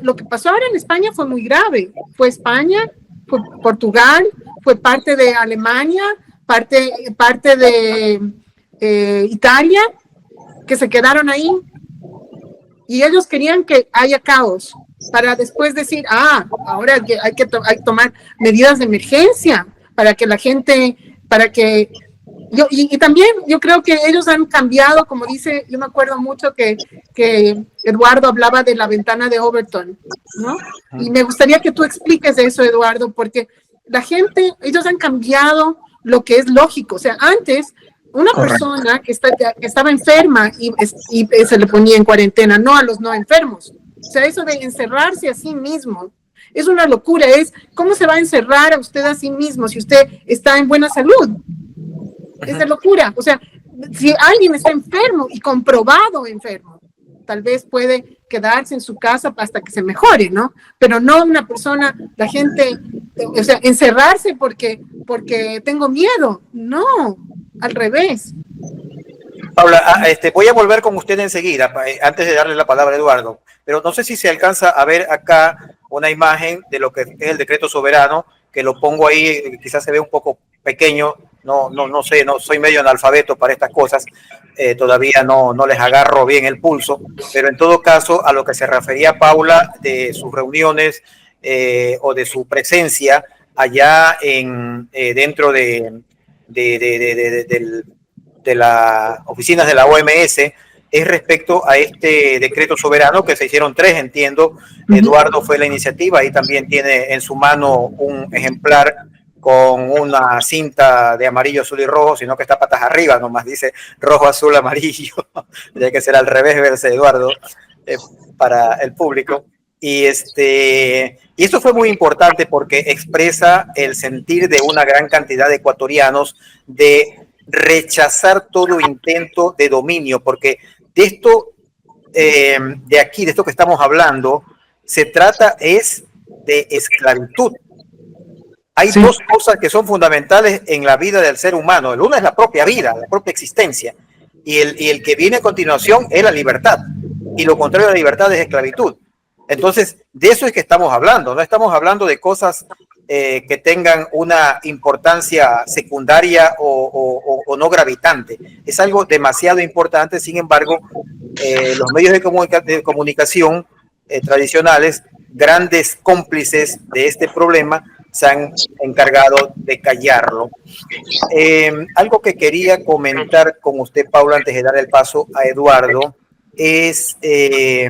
Speaker 2: lo que pasó ahora en España fue muy grave. Fue España, fue Portugal, fue parte de Alemania, parte de Italia, que se quedaron ahí. Y ellos querían que haya caos para después decir, ahora hay que tomar medidas de emergencia para que la gente, y también yo creo que ellos han cambiado, como dice, yo me acuerdo mucho que Eduardo hablaba de la ventana de Overton, ¿no? Y me gustaría que tú expliques eso, Eduardo, porque ellos han cambiado lo que es lógico. O sea, antes, una persona que estaba enferma y se le ponía en cuarentena, no a los no enfermos. O sea, eso de encerrarse a sí mismo es una locura. ¿Cómo se va a encerrar a usted a sí mismo si usted está en buena salud? Es de locura. O sea, si alguien está enfermo y comprobado enfermo, tal vez puede quedarse en su casa hasta que se mejore, ¿no? Pero no una persona, la gente, o sea, encerrarse porque tengo miedo. No, al revés.
Speaker 1: Paula, voy a volver con usted enseguida, antes de darle la palabra a Eduardo, pero no sé si se alcanza a ver acá una imagen de lo que es el decreto soberano, que lo pongo ahí, quizás se ve un poco pequeño, no sé, no soy medio analfabeto para estas cosas, todavía no les agarro bien el pulso, pero en todo caso a lo que se refería Paula de sus reuniones o de su presencia allá dentro de las oficinas de la OMS, es respecto a este decreto soberano, que se hicieron 3, entiendo. Eduardo fue la iniciativa y también tiene en su mano un ejemplar con una cinta de amarillo, azul y rojo, sino que está patas arriba, nomás dice rojo, azul, amarillo. Tiene que ser al revés, verse, Eduardo, para el público. Y esto fue muy importante porque expresa el sentir de una gran cantidad de ecuatorianos de rechazar todo intento de dominio, porque de esto, de aquí, de esto que estamos hablando, se trata es de esclavitud. Hay dos cosas que son fundamentales en la vida del ser humano. El uno es la propia vida, la propia existencia. Y el que viene a continuación es la libertad. Y lo contrario de la libertad es esclavitud. Entonces, de eso es que estamos hablando. No estamos hablando de cosas que tengan una importancia secundaria o no gravitante. Es algo demasiado importante. Sin embargo, los medios de comunicación tradicionales, grandes cómplices de este problema, se han encargado de callarlo. Algo que quería comentar con usted, Paula, antes de dar el paso a Eduardo, es, y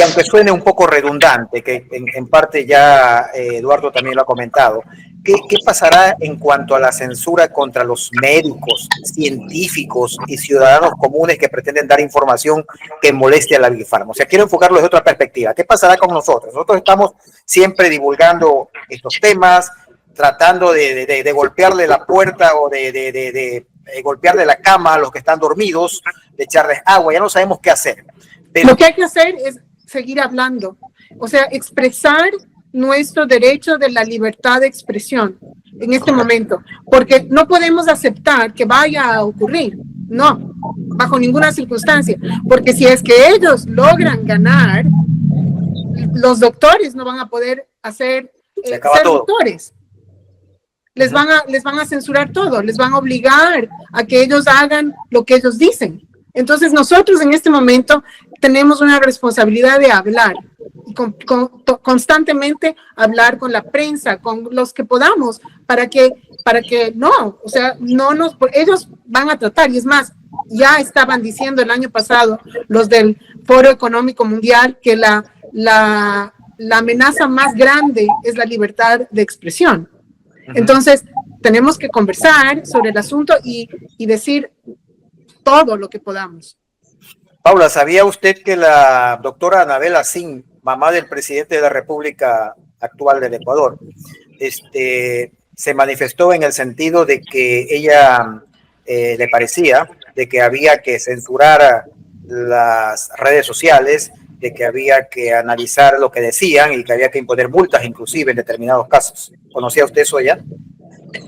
Speaker 1: aunque suene un poco redundante, que en parte ya Eduardo también lo ha comentado, ¿qué pasará en cuanto a la censura contra los médicos, científicos y ciudadanos comunes que pretenden dar información que moleste a la Big Pharma? O sea, quiero enfocarlo desde otra perspectiva. ¿Qué pasará con nosotros? Nosotros estamos siempre divulgando estos temas, tratando de golpearle la puerta o de golpearle la cama a los que están dormidos, de echarles agua, ya no sabemos qué hacer. Pero
Speaker 2: lo que hay que hacer es seguir hablando, o sea, expresar nuestro derecho de la libertad de expresión en este momento, porque no podemos aceptar que vaya a ocurrir, no, bajo ninguna circunstancia, porque si es que ellos logran ganar, los doctores no van a poder ser doctores. Les van a censurar todo, les van a obligar a que ellos hagan lo que ellos dicen. Entonces nosotros en este momento tenemos una responsabilidad de hablar y constantemente hablar con la prensa, con los que podamos, para que no, o sea, ellos van a tratar, y es más, ya estaban diciendo el año pasado los del Foro Económico Mundial que la amenaza más grande es la libertad de expresión. Entonces, tenemos que conversar sobre el asunto y decir todo lo que podamos.
Speaker 1: Paula, ¿sabía usted que la doctora Anabel Asín, mamá del presidente de la República actual del Ecuador, se manifestó en el sentido de que ella le parecía de que había que censurar las redes sociales, de que había que analizar lo que decían y que había que imponer multas inclusive en determinados casos? ¿Conocía usted eso ya?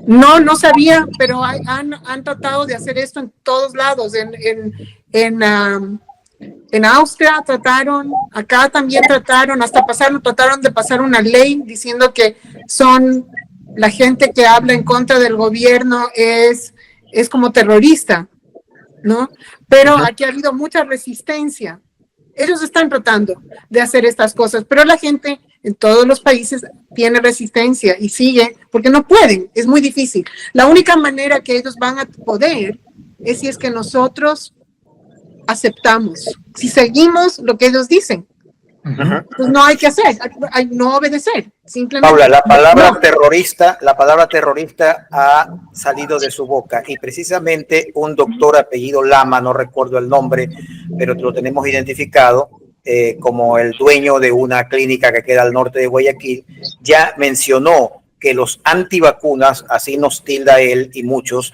Speaker 2: No sabía, pero han tratado de hacer esto en todos lados. En Austria trataron, acá también trataron de pasar una ley diciendo que la gente que habla en contra del gobierno es como terrorista, ¿no? Pero aquí ha habido mucha resistencia. Ellos están tratando de hacer estas cosas, pero la gente en todos los países tiene resistencia y sigue, porque no pueden, es muy difícil. La única manera que ellos van a poder es si es que nosotros aceptamos, si seguimos lo que ellos dicen. Pues no hay que hacer, hay no obedecer, simplemente.
Speaker 1: Paula, la palabra terrorista ha salido de su boca, y precisamente un doctor apellido Lama, no recuerdo el nombre, pero lo tenemos identificado como el dueño de una clínica que queda al norte de Guayaquil, ya mencionó que los antivacunas, así nos tilda él y muchos,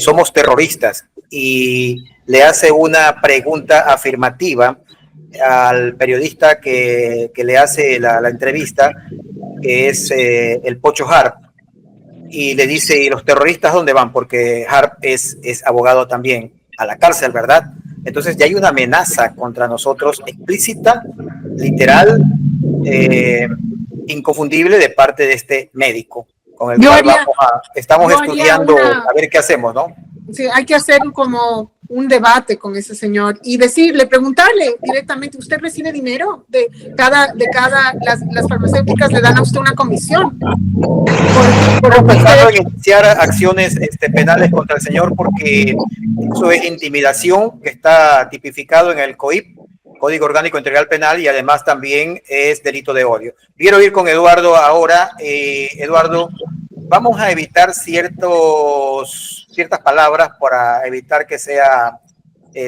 Speaker 1: somos terroristas, y le hace una pregunta afirmativa al periodista que le hace la entrevista, que es el Pocho Harp, y le dice: ¿y los terroristas dónde van? Porque Harp es abogado también, a la cárcel, ¿verdad? Entonces ya hay una amenaza contra nosotros explícita, literal, inconfundible de parte de este médico, con el cual estamos estudiando a ver qué hacemos, ¿no?
Speaker 2: Sí, hay que hacer como un debate con ese señor y preguntarle directamente: ¿usted recibe dinero de cada las farmacéuticas le dan a usted una comisión?
Speaker 1: Pensando en iniciar acciones penales contra el señor, porque eso es intimidación, que está tipificado en el COIP, Código Orgánico Integral Penal, y además también es delito de odio. Quiero ir con Eduardo ahora. Eduardo, vamos a evitar ciertas palabras para evitar que sea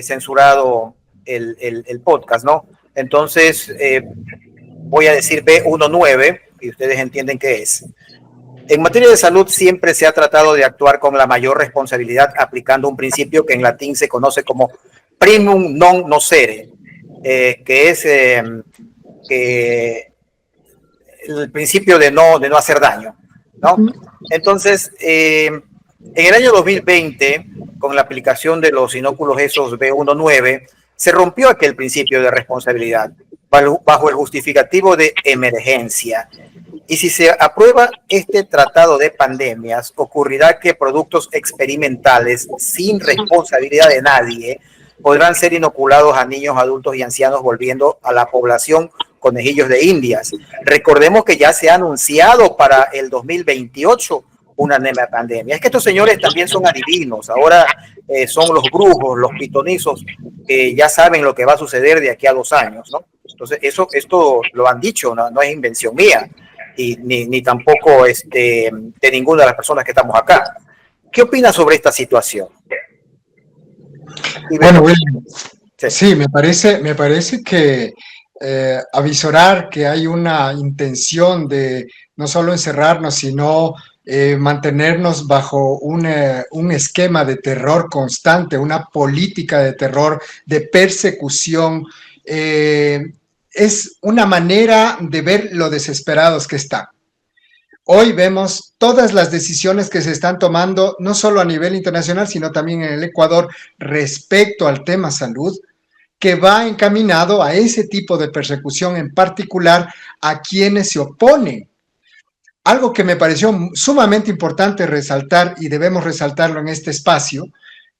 Speaker 1: censurado el podcast, ¿no? Entonces, voy a decir B19 y ustedes entienden qué es. En materia de salud siempre se ha tratado de actuar con la mayor responsabilidad, aplicando un principio que en latín se conoce como primum non nocere, que es que el principio de no hacer daño, ¿no? Entonces, en el año 2020, con la aplicación de los inóculos esos B19, se rompió aquel principio de responsabilidad bajo el justificativo de emergencia. Y si se aprueba este tratado de pandemias, ocurrirá que productos experimentales sin responsabilidad de nadie podrán ser inoculados a niños, adultos y ancianos, volviendo a la población conejillos de Indias. Recordemos que ya se ha anunciado para el 2028 una nueva pandemia. Es que estos señores también son adivinos. Ahora son los brujos, los pitonizos, que ya saben lo que va a suceder de aquí a 2 años, ¿no? Entonces, esto lo han dicho, no es invención mía, y ni tampoco de ninguna de las personas que estamos acá. ¿Qué opinas sobre esta situación?
Speaker 3: Bueno, William, sí, me parece que avisorar que hay una intención de no solo encerrarnos, sino mantenernos bajo un esquema de terror constante, una política de terror, de persecución, es una manera de ver lo desesperados que están. Hoy vemos todas las decisiones que se están tomando, no solo a nivel internacional, sino también en el Ecuador, respecto al tema salud, que va encaminado a ese tipo de persecución, en particular a quienes se oponen. Algo que me pareció sumamente importante resaltar, y debemos resaltarlo en este espacio,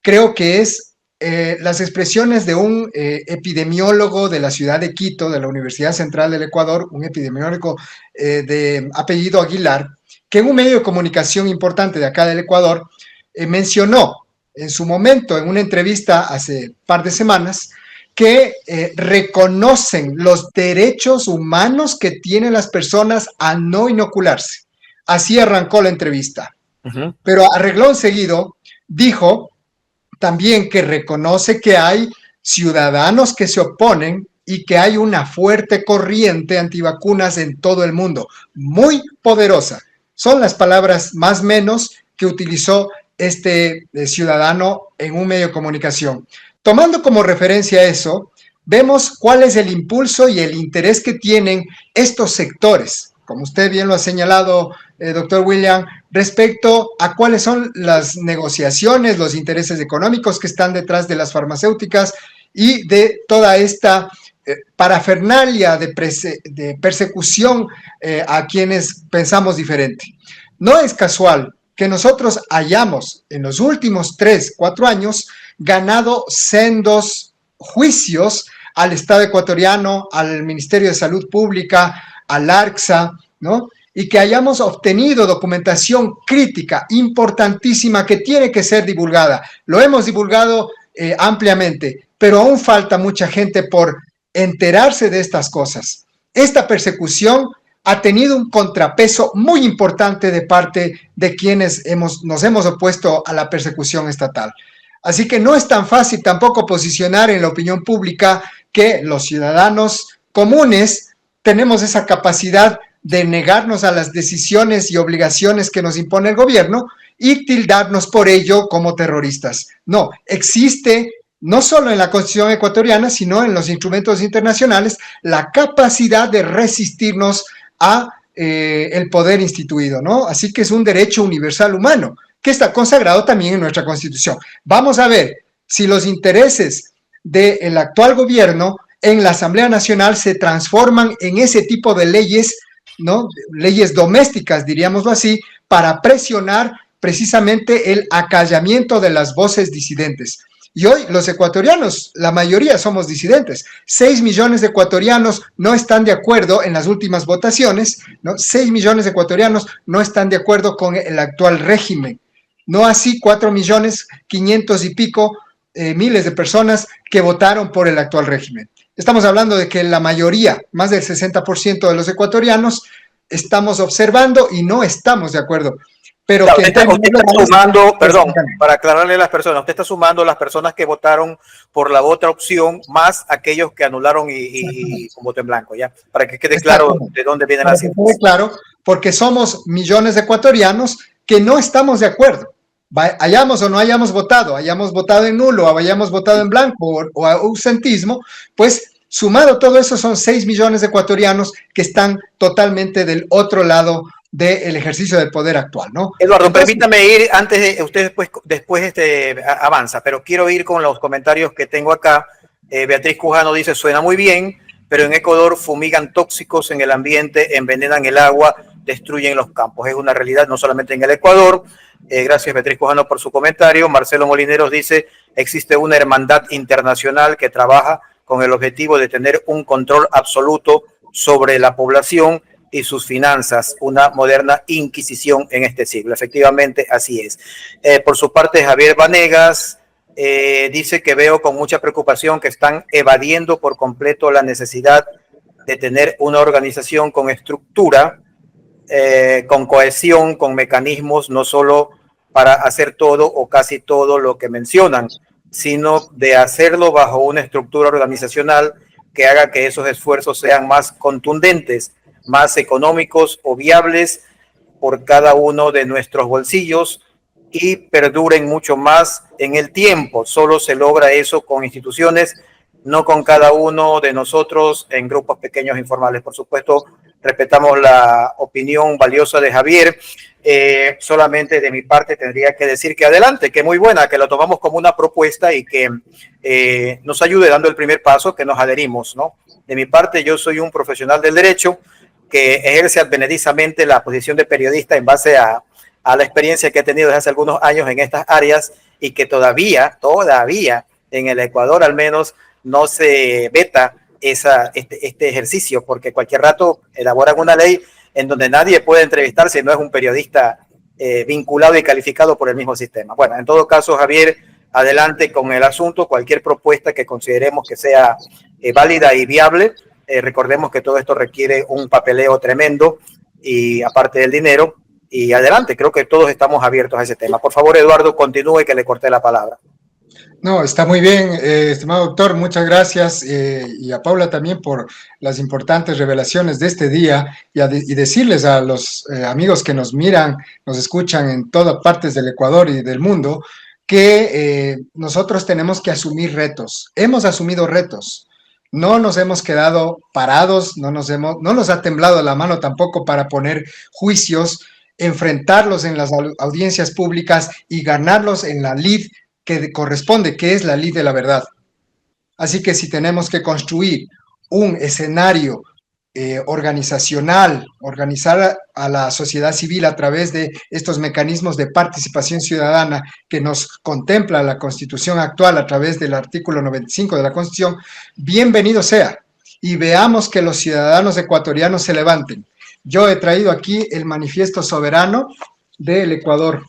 Speaker 3: creo que es las expresiones de un epidemiólogo de la ciudad de Quito, de la Universidad Central del Ecuador, un epidemiólogo de apellido Aguilar, que en un medio de comunicación importante de acá del Ecuador mencionó en su momento, en una entrevista hace un par de semanas, que reconocen los derechos humanos que tienen las personas a no inocularse. Así arrancó la entrevista. Pero a renglón seguido dijo también que reconoce que hay ciudadanos que se oponen y que hay una fuerte corriente antivacunas en todo el mundo, muy poderosa. Son las palabras más o menos que utilizó este ciudadano en un medio de comunicación. Tomando como referencia eso, vemos cuál es el impulso y el interés que tienen estos sectores, como usted bien lo ha señalado, doctor William, respecto a cuáles son las negociaciones, los intereses económicos que están detrás de las farmacéuticas y de toda esta parafernalia de persecución a quienes pensamos diferente. No es casual que nosotros hayamos en los últimos 3, 4 años ganado sendos juicios al Estado ecuatoriano, al Ministerio de Salud Pública, al ARCSA, ¿no? Y que hayamos obtenido documentación crítica importantísima que tiene que ser divulgada. Lo hemos divulgado ampliamente, pero aún falta mucha gente por enterarse de estas cosas. Esta persecución ha tenido un contrapeso muy importante de parte de quienes nos hemos opuesto a la persecución estatal. Así que no es tan fácil tampoco posicionar en la opinión pública que los ciudadanos comunes tenemos esa capacidad de negarnos a las decisiones y obligaciones que nos impone el gobierno y tildarnos por ello como terroristas. No, existe no solo en la Constitución ecuatoriana, sino en los instrumentos internacionales, la capacidad de resistirnos a el poder instituido, ¿no? Así que es un derecho universal humano que está consagrado también en nuestra Constitución. Vamos a ver si los intereses del actual gobierno en la Asamblea Nacional se transforman en ese tipo de leyes, ¿no? Leyes domésticas, diríamoslo así, para presionar precisamente el acallamiento de las voces disidentes. Y hoy los ecuatorianos, la mayoría somos disidentes. 6 millones de ecuatorianos no están de acuerdo en las últimas votaciones, ¿no? 6 millones de ecuatorianos no están de acuerdo con el actual régimen. No así 4.500.000 y pico miles de personas que votaron por el actual régimen. Estamos hablando de que la mayoría, más del 60% de los ecuatorianos, estamos observando y no estamos de acuerdo. Pero
Speaker 1: claro,
Speaker 3: que
Speaker 1: usted está sumando, perdón, para aclararle a las personas, usted está sumando las personas que votaron por la otra opción, más aquellos que anularon y con voto en blanco, ¿ya? Para que quede claro de dónde vienen las cifras.
Speaker 3: Claro, porque somos millones de ecuatorianos que no estamos de acuerdo. Hayamos o no hayamos votado en nulo, o hayamos votado en blanco o ausentismo, pues Sumado todo eso son 6 millones de ecuatorianos que están totalmente del otro lado del ejercicio del poder actual, ¿no?
Speaker 1: Eduardo, entonces, permítame ir, antes de usted después avanza, pero quiero ir con los comentarios que tengo acá. Beatriz Cujano dice, suena muy bien, pero en Ecuador fumigan tóxicos en el ambiente, envenenan el agua, destruyen los campos. Es una realidad no solamente en el Ecuador. Gracias, Beatriz Cujano, por su comentario. Marcelo Molineros dice, existe una hermandad internacional que trabaja con el objetivo de tener un control absoluto sobre la población y sus finanzas, una moderna inquisición en este siglo. Efectivamente, así es. Por su parte, Javier Vanegas dice que veo con mucha preocupación que están evadiendo por completo la necesidad de tener una organización con estructura, con cohesión, con mecanismos, no solo para hacer todo o casi todo lo que mencionan, sino de hacerlo bajo una estructura organizacional que haga que esos esfuerzos sean más contundentes, más económicos o viables por cada uno de nuestros bolsillos y perduren mucho más en el tiempo. Solo se logra eso con instituciones, no con cada uno de nosotros en grupos pequeños informales. Por supuesto, respetamos la opinión valiosa de Javier. Solamente de mi parte tendría que decir que adelante, que muy buena, que lo tomamos como una propuesta y que nos ayude dando el primer paso, que nos adherimos, ¿no? De mi parte, yo soy un profesional del derecho que ejerce advenedizamente la posición de periodista en base a la experiencia que he tenido desde hace algunos años en estas áreas y que todavía en el Ecuador al menos no se veta este ejercicio, porque cualquier rato elaboran una ley en donde nadie puede entrevistar si no es un periodista vinculado y calificado por el mismo sistema. Bueno, en todo caso, Javier, adelante con el asunto, cualquier propuesta que consideremos que sea válida y viable. Recordemos que todo esto requiere un papeleo tremendo y aparte del dinero. Y adelante, creo que todos estamos abiertos a ese tema. Por favor, Eduardo, continúe, que le corté la palabra.
Speaker 3: No, está muy bien, estimado doctor, muchas gracias y a Paula también por las importantes revelaciones de este día y decirles a los amigos que nos miran, nos escuchan en todas partes del Ecuador y del mundo que nosotros tenemos que asumir retos. Hemos asumido retos, no nos hemos quedado parados, no nos ha temblado la mano tampoco para poner juicios, enfrentarlos en las audiencias públicas y ganarlos en la lid que corresponde, que es la ley de la verdad. Así que si tenemos que construir un escenario organizacional, organizar a la sociedad civil a través de estos mecanismos de participación ciudadana que nos contempla la Constitución actual a través del artículo 95 de la Constitución, bienvenido sea. Y veamos que los ciudadanos ecuatorianos se levanten. Yo he traído aquí el manifiesto soberano del Ecuador.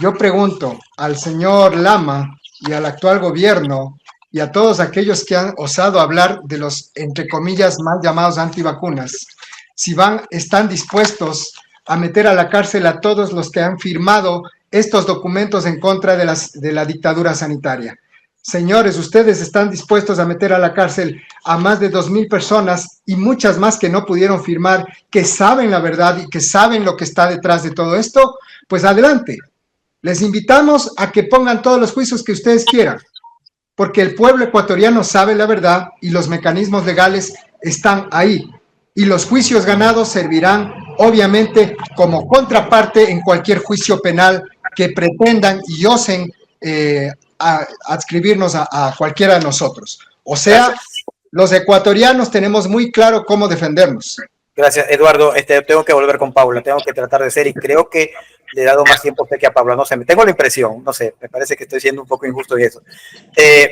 Speaker 3: Yo pregunto al señor Lama y al actual gobierno y a todos aquellos que han osado hablar de los, entre comillas, mal llamados antivacunas, si están dispuestos a meter a la cárcel a todos los que han firmado estos documentos en contra de la dictadura sanitaria. Señores, ustedes están dispuestos a meter a la cárcel a más de 2,000 personas y muchas más que no pudieron firmar, que saben la verdad y que saben lo que está detrás de todo esto. Pues adelante. Les invitamos a que pongan todos los juicios que ustedes quieran, porque el pueblo ecuatoriano sabe la verdad y los mecanismos legales están ahí. Y los juicios ganados servirán, obviamente, como contraparte en cualquier juicio penal que pretendan y osen adscribirnos a cualquiera de nosotros. O sea, los ecuatorianos tenemos muy claro cómo defendernos.
Speaker 1: Gracias, Eduardo. Tengo que volver con Paula, tengo que tratar de ser, y creo que le he dado más tiempo a usted que a Paula. No sé, tengo la impresión, no sé, me parece que estoy siendo un poco injusto en eso.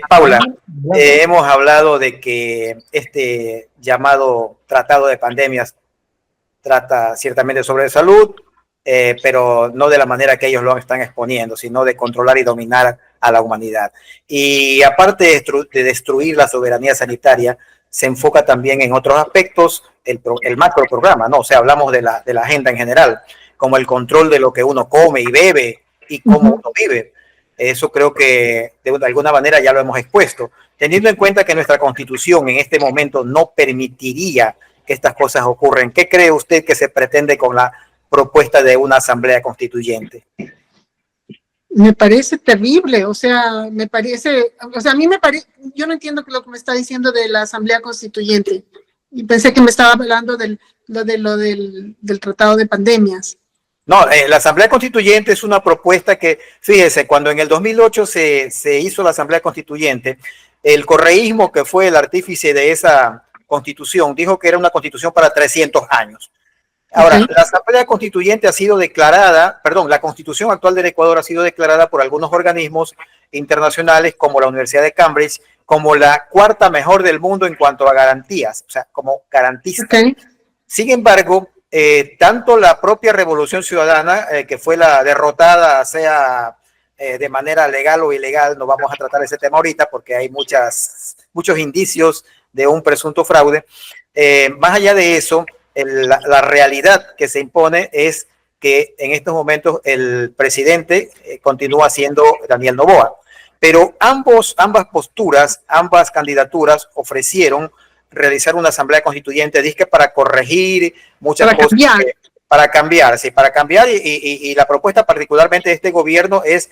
Speaker 1: Paula, hemos hablado de que este llamado tratado de pandemias trata ciertamente sobre salud, pero no de la manera que ellos lo están exponiendo, sino de controlar y dominar a la humanidad. Y aparte de destruir la soberanía sanitaria, se enfoca también en otros aspectos, el macro programa, ¿no? O sea, hablamos de la agenda en general, como el control de lo que uno come y bebe y cómo uno vive. Eso creo que de alguna manera ya lo hemos expuesto. Teniendo en cuenta que nuestra Constitución en este momento no permitiría que estas cosas ocurran, ¿qué cree usted que se pretende con la propuesta de una asamblea constituyente?
Speaker 2: Me parece terrible, o sea, a mí me parece, yo no entiendo lo que me está diciendo de la Asamblea Constituyente, y pensé que me estaba hablando del Tratado de Pandemias.
Speaker 1: No, la Asamblea Constituyente es una propuesta que, fíjese, cuando en el 2008 se hizo la Asamblea Constituyente, el correísmo, que fue el artífice de esa constitución, dijo que era una constitución para 300 años. Ahora, la Asamblea Constituyente ha sido declarada, perdón, la Constitución actual del Ecuador ha sido declarada por algunos organismos internacionales como la Universidad de Cambridge como la cuarta mejor del mundo en cuanto a garantías, o sea, como garantista. Sin embargo, tanto la propia Revolución Ciudadana, que fue la derrotada, sea de manera legal o ilegal, no vamos a tratar ese tema ahorita porque hay muchos indicios de un presunto fraude. Más allá de eso, la realidad que se impone es que en estos momentos el presidente continúa siendo Daniel Noboa. Pero ambas posturas, ambas candidaturas ofrecieron realizar una asamblea constituyente, disque para corregir muchas cosas. Para cambiar y la propuesta particularmente de este gobierno es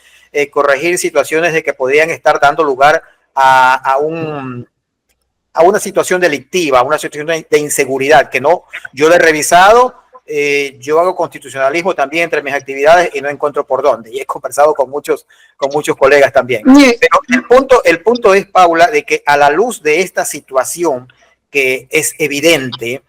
Speaker 1: corregir situaciones de que podrían estar dando lugar a una situación delictiva, a una situación de inseguridad, que no, yo lo he revisado, yo hago constitucionalismo también entre mis actividades y no encuentro por dónde, y he conversado con muchos colegas también. Pero el punto es, Paula, de que a la luz de esta situación que es evidente,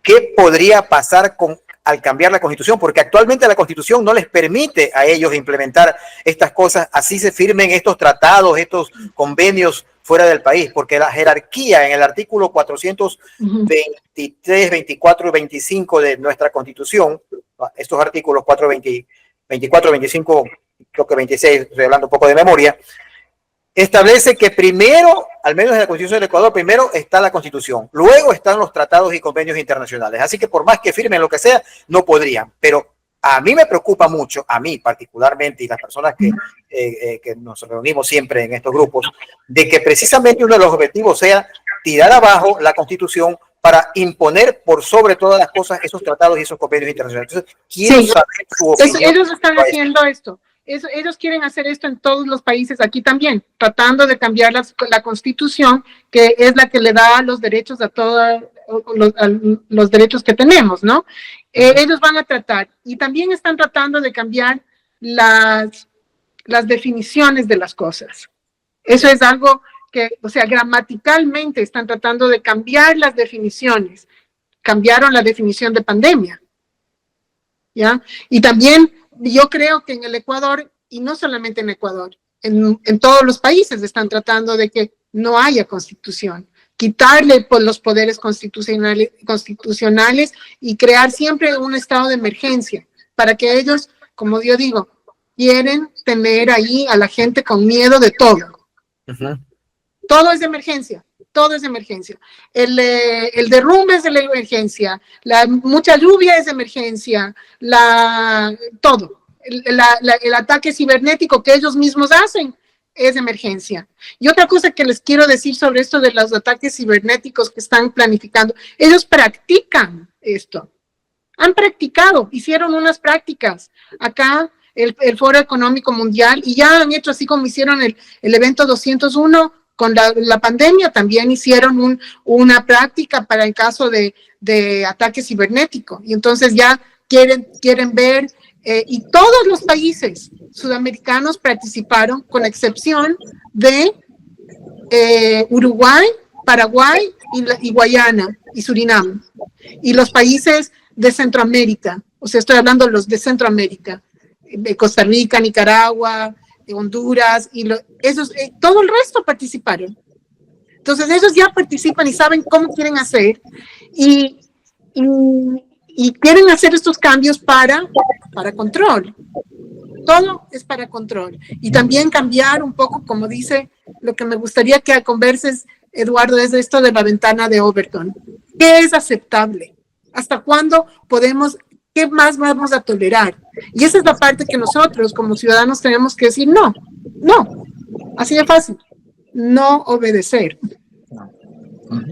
Speaker 1: ¿qué podría pasar al cambiar la Constitución? Porque actualmente la Constitución no les permite a ellos implementar estas cosas, así se firmen estos tratados, estos convenios fuera del país, porque la jerarquía en el artículo 423, 24 y 25 de nuestra Constitución, estos artículos 24, 25, creo que 26, estoy hablando un poco de memoria, establece que primero, al menos en la Constitución del Ecuador, primero está la Constitución, luego están los tratados y convenios internacionales. Así que por más que firmen lo que sea, no podrían. Pero a mí me preocupa mucho, a mí particularmente, y las personas que nos reunimos siempre en estos grupos, de que precisamente uno de los objetivos sea tirar abajo la Constitución para imponer por sobre todas las cosas esos tratados y esos convenios internacionales. Entonces, quiero saber su opinión.
Speaker 2: Ellos están haciendo esto. Ellos quieren hacer esto en todos los países, aquí también, tratando de cambiar la Constitución, que es la que le da los derechos a todos los derechos que tenemos, ¿no? Ellos van a tratar, y también están tratando de cambiar las definiciones de las cosas. Eso es algo que, o sea, gramaticalmente están tratando de cambiar las definiciones. Cambiaron la definición de pandemia, ¿ya? Y también yo creo que en el Ecuador, y no solamente en Ecuador, en todos los países están tratando de que no haya constitución, quitarle los poderes constitucionales y crear siempre un estado de emergencia, para que ellos, como yo digo, quieren tener ahí a la gente con miedo de todo. Todo es de emergencia. Todo es de emergencia. El derrumbe es de la emergencia, mucha lluvia es de emergencia, todo. El ataque cibernético que ellos mismos hacen es de emergencia. Y otra cosa que les quiero decir sobre esto de los ataques cibernéticos que están planificando, ellos practican esto. Han practicado, hicieron unas prácticas. Acá el Foro Económico Mundial, y ya han hecho así como hicieron el evento 201, con la pandemia también hicieron una práctica para el caso de ataque cibernético. Y entonces ya quieren ver, y todos los países sudamericanos participaron, con excepción de Uruguay, Paraguay y Guayana y Surinam. Y los países de Centroamérica, o sea, estoy hablando de los de Centroamérica, de Costa Rica, Nicaragua, de Honduras, y todo el resto participaron. Entonces ellos ya participan y saben cómo quieren hacer, y quieren hacer estos cambios para control. Todo es para control. Y también cambiar un poco, como dice, lo que me gustaría que converses, Eduardo, es esto de la ventana de Overton. ¿Qué es aceptable? ¿Hasta cuándo podemos? ¿Qué más vamos a tolerar? Y esa es la parte que nosotros como ciudadanos tenemos que decir no, así de fácil, no obedecer.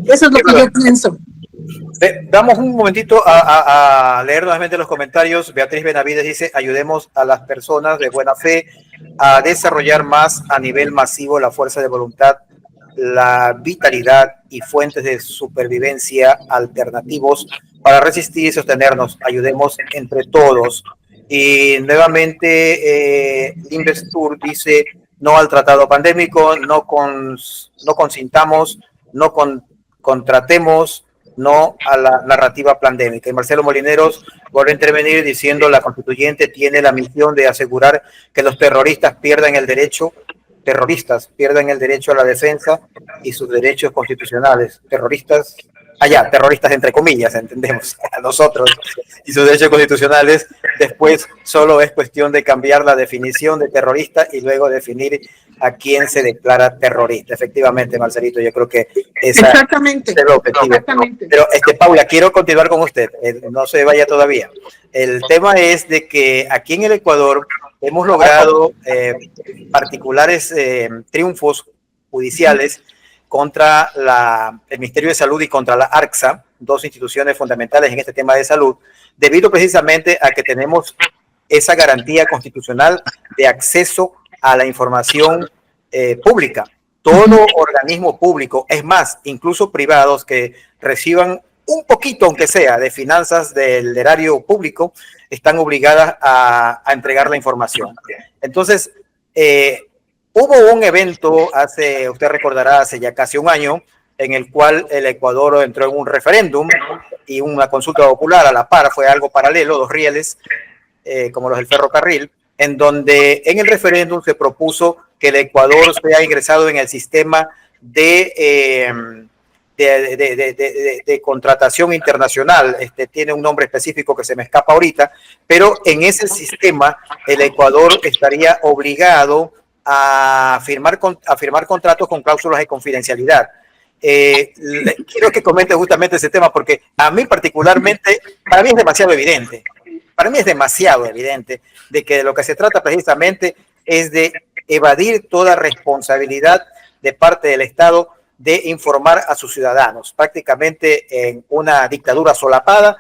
Speaker 2: Eso es lo que yo pienso.
Speaker 1: Damos un momentito a leer nuevamente los comentarios. Beatriz Benavides dice: ayudemos a las personas de buena fe a desarrollar más a nivel masivo la fuerza de voluntad, la vitalidad y fuentes de supervivencia alternativos para resistir y sostenernos. Ayudemos entre todos. Y nuevamente Investur dice: no al tratado pandémico, no consintamos, no contratemos, no a la narrativa pandémica. Y Marcelo Molineros vuelve a intervenir diciendo: la constituyente tiene la misión de asegurar que los terroristas pierdan el derecho a la defensa y sus derechos constitucionales. Terroristas entre comillas, entendemos, a nosotros, y sus derechos constitucionales. Después solo es cuestión de cambiar la definición de terrorista y luego definir a quién se declara terrorista. Efectivamente, Marcelito, yo creo que
Speaker 2: exactamente,
Speaker 1: es el objetivo.
Speaker 2: Exactamente.
Speaker 1: Pero Paula, quiero continuar con usted, no se vaya todavía. El tema es de que aquí en el Ecuador hemos logrado particulares triunfos judiciales contra el Ministerio de Salud y contra la ARCSA, dos instituciones fundamentales en este tema de salud, debido precisamente a que tenemos esa garantía constitucional de acceso a la información pública. Todo organismo público, es más, incluso privados que reciban un poquito, aunque sea, de finanzas del erario público, están obligadas a entregar la información. Entonces, hubo un evento usted recordará, hace ya casi un año, en el cual el Ecuador entró en un referéndum y una consulta popular a la par, fue algo paralelo, dos rieles, como los del ferrocarril, en donde en el referéndum se propuso que el Ecuador sea ingresado en el sistema de contratación internacional. Tiene un nombre específico que se me escapa ahorita, pero en ese sistema el Ecuador estaría obligado a firmar contratos con cláusulas de confidencialidad. Quiero que comente justamente ese tema, porque a mí particularmente, para mí es demasiado evidente de que de lo que se trata precisamente es de evadir toda responsabilidad de parte del Estado de informar a sus ciudadanos, prácticamente en una dictadura solapada,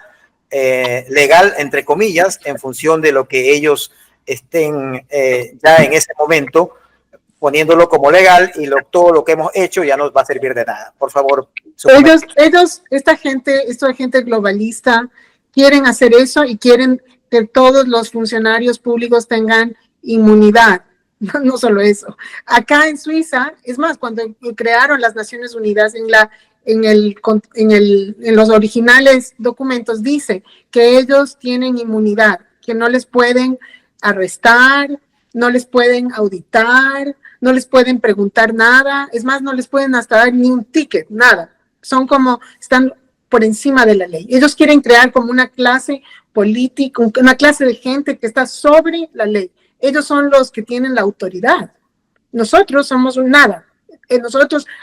Speaker 1: legal, entre comillas, en función de lo que ellos estén ya en ese momento poniéndolo como legal, y todo lo que hemos hecho ya no va a servir de nada. Por favor.
Speaker 2: Esta gente globalista quieren hacer eso y quieren que todos los funcionarios públicos tengan inmunidad. No solo eso. Acá en Suiza, es más, cuando crearon las Naciones Unidas en los originales documentos dice que ellos tienen inmunidad, que no les pueden arrestar, no les pueden auditar, no les pueden preguntar nada, es más, no les pueden hasta dar ni un ticket, nada. Están por encima de la ley. Ellos quieren crear como una clase política, una clase de gente que está sobre la ley. Ellos son los que tienen la autoridad. Nosotros somos un nada.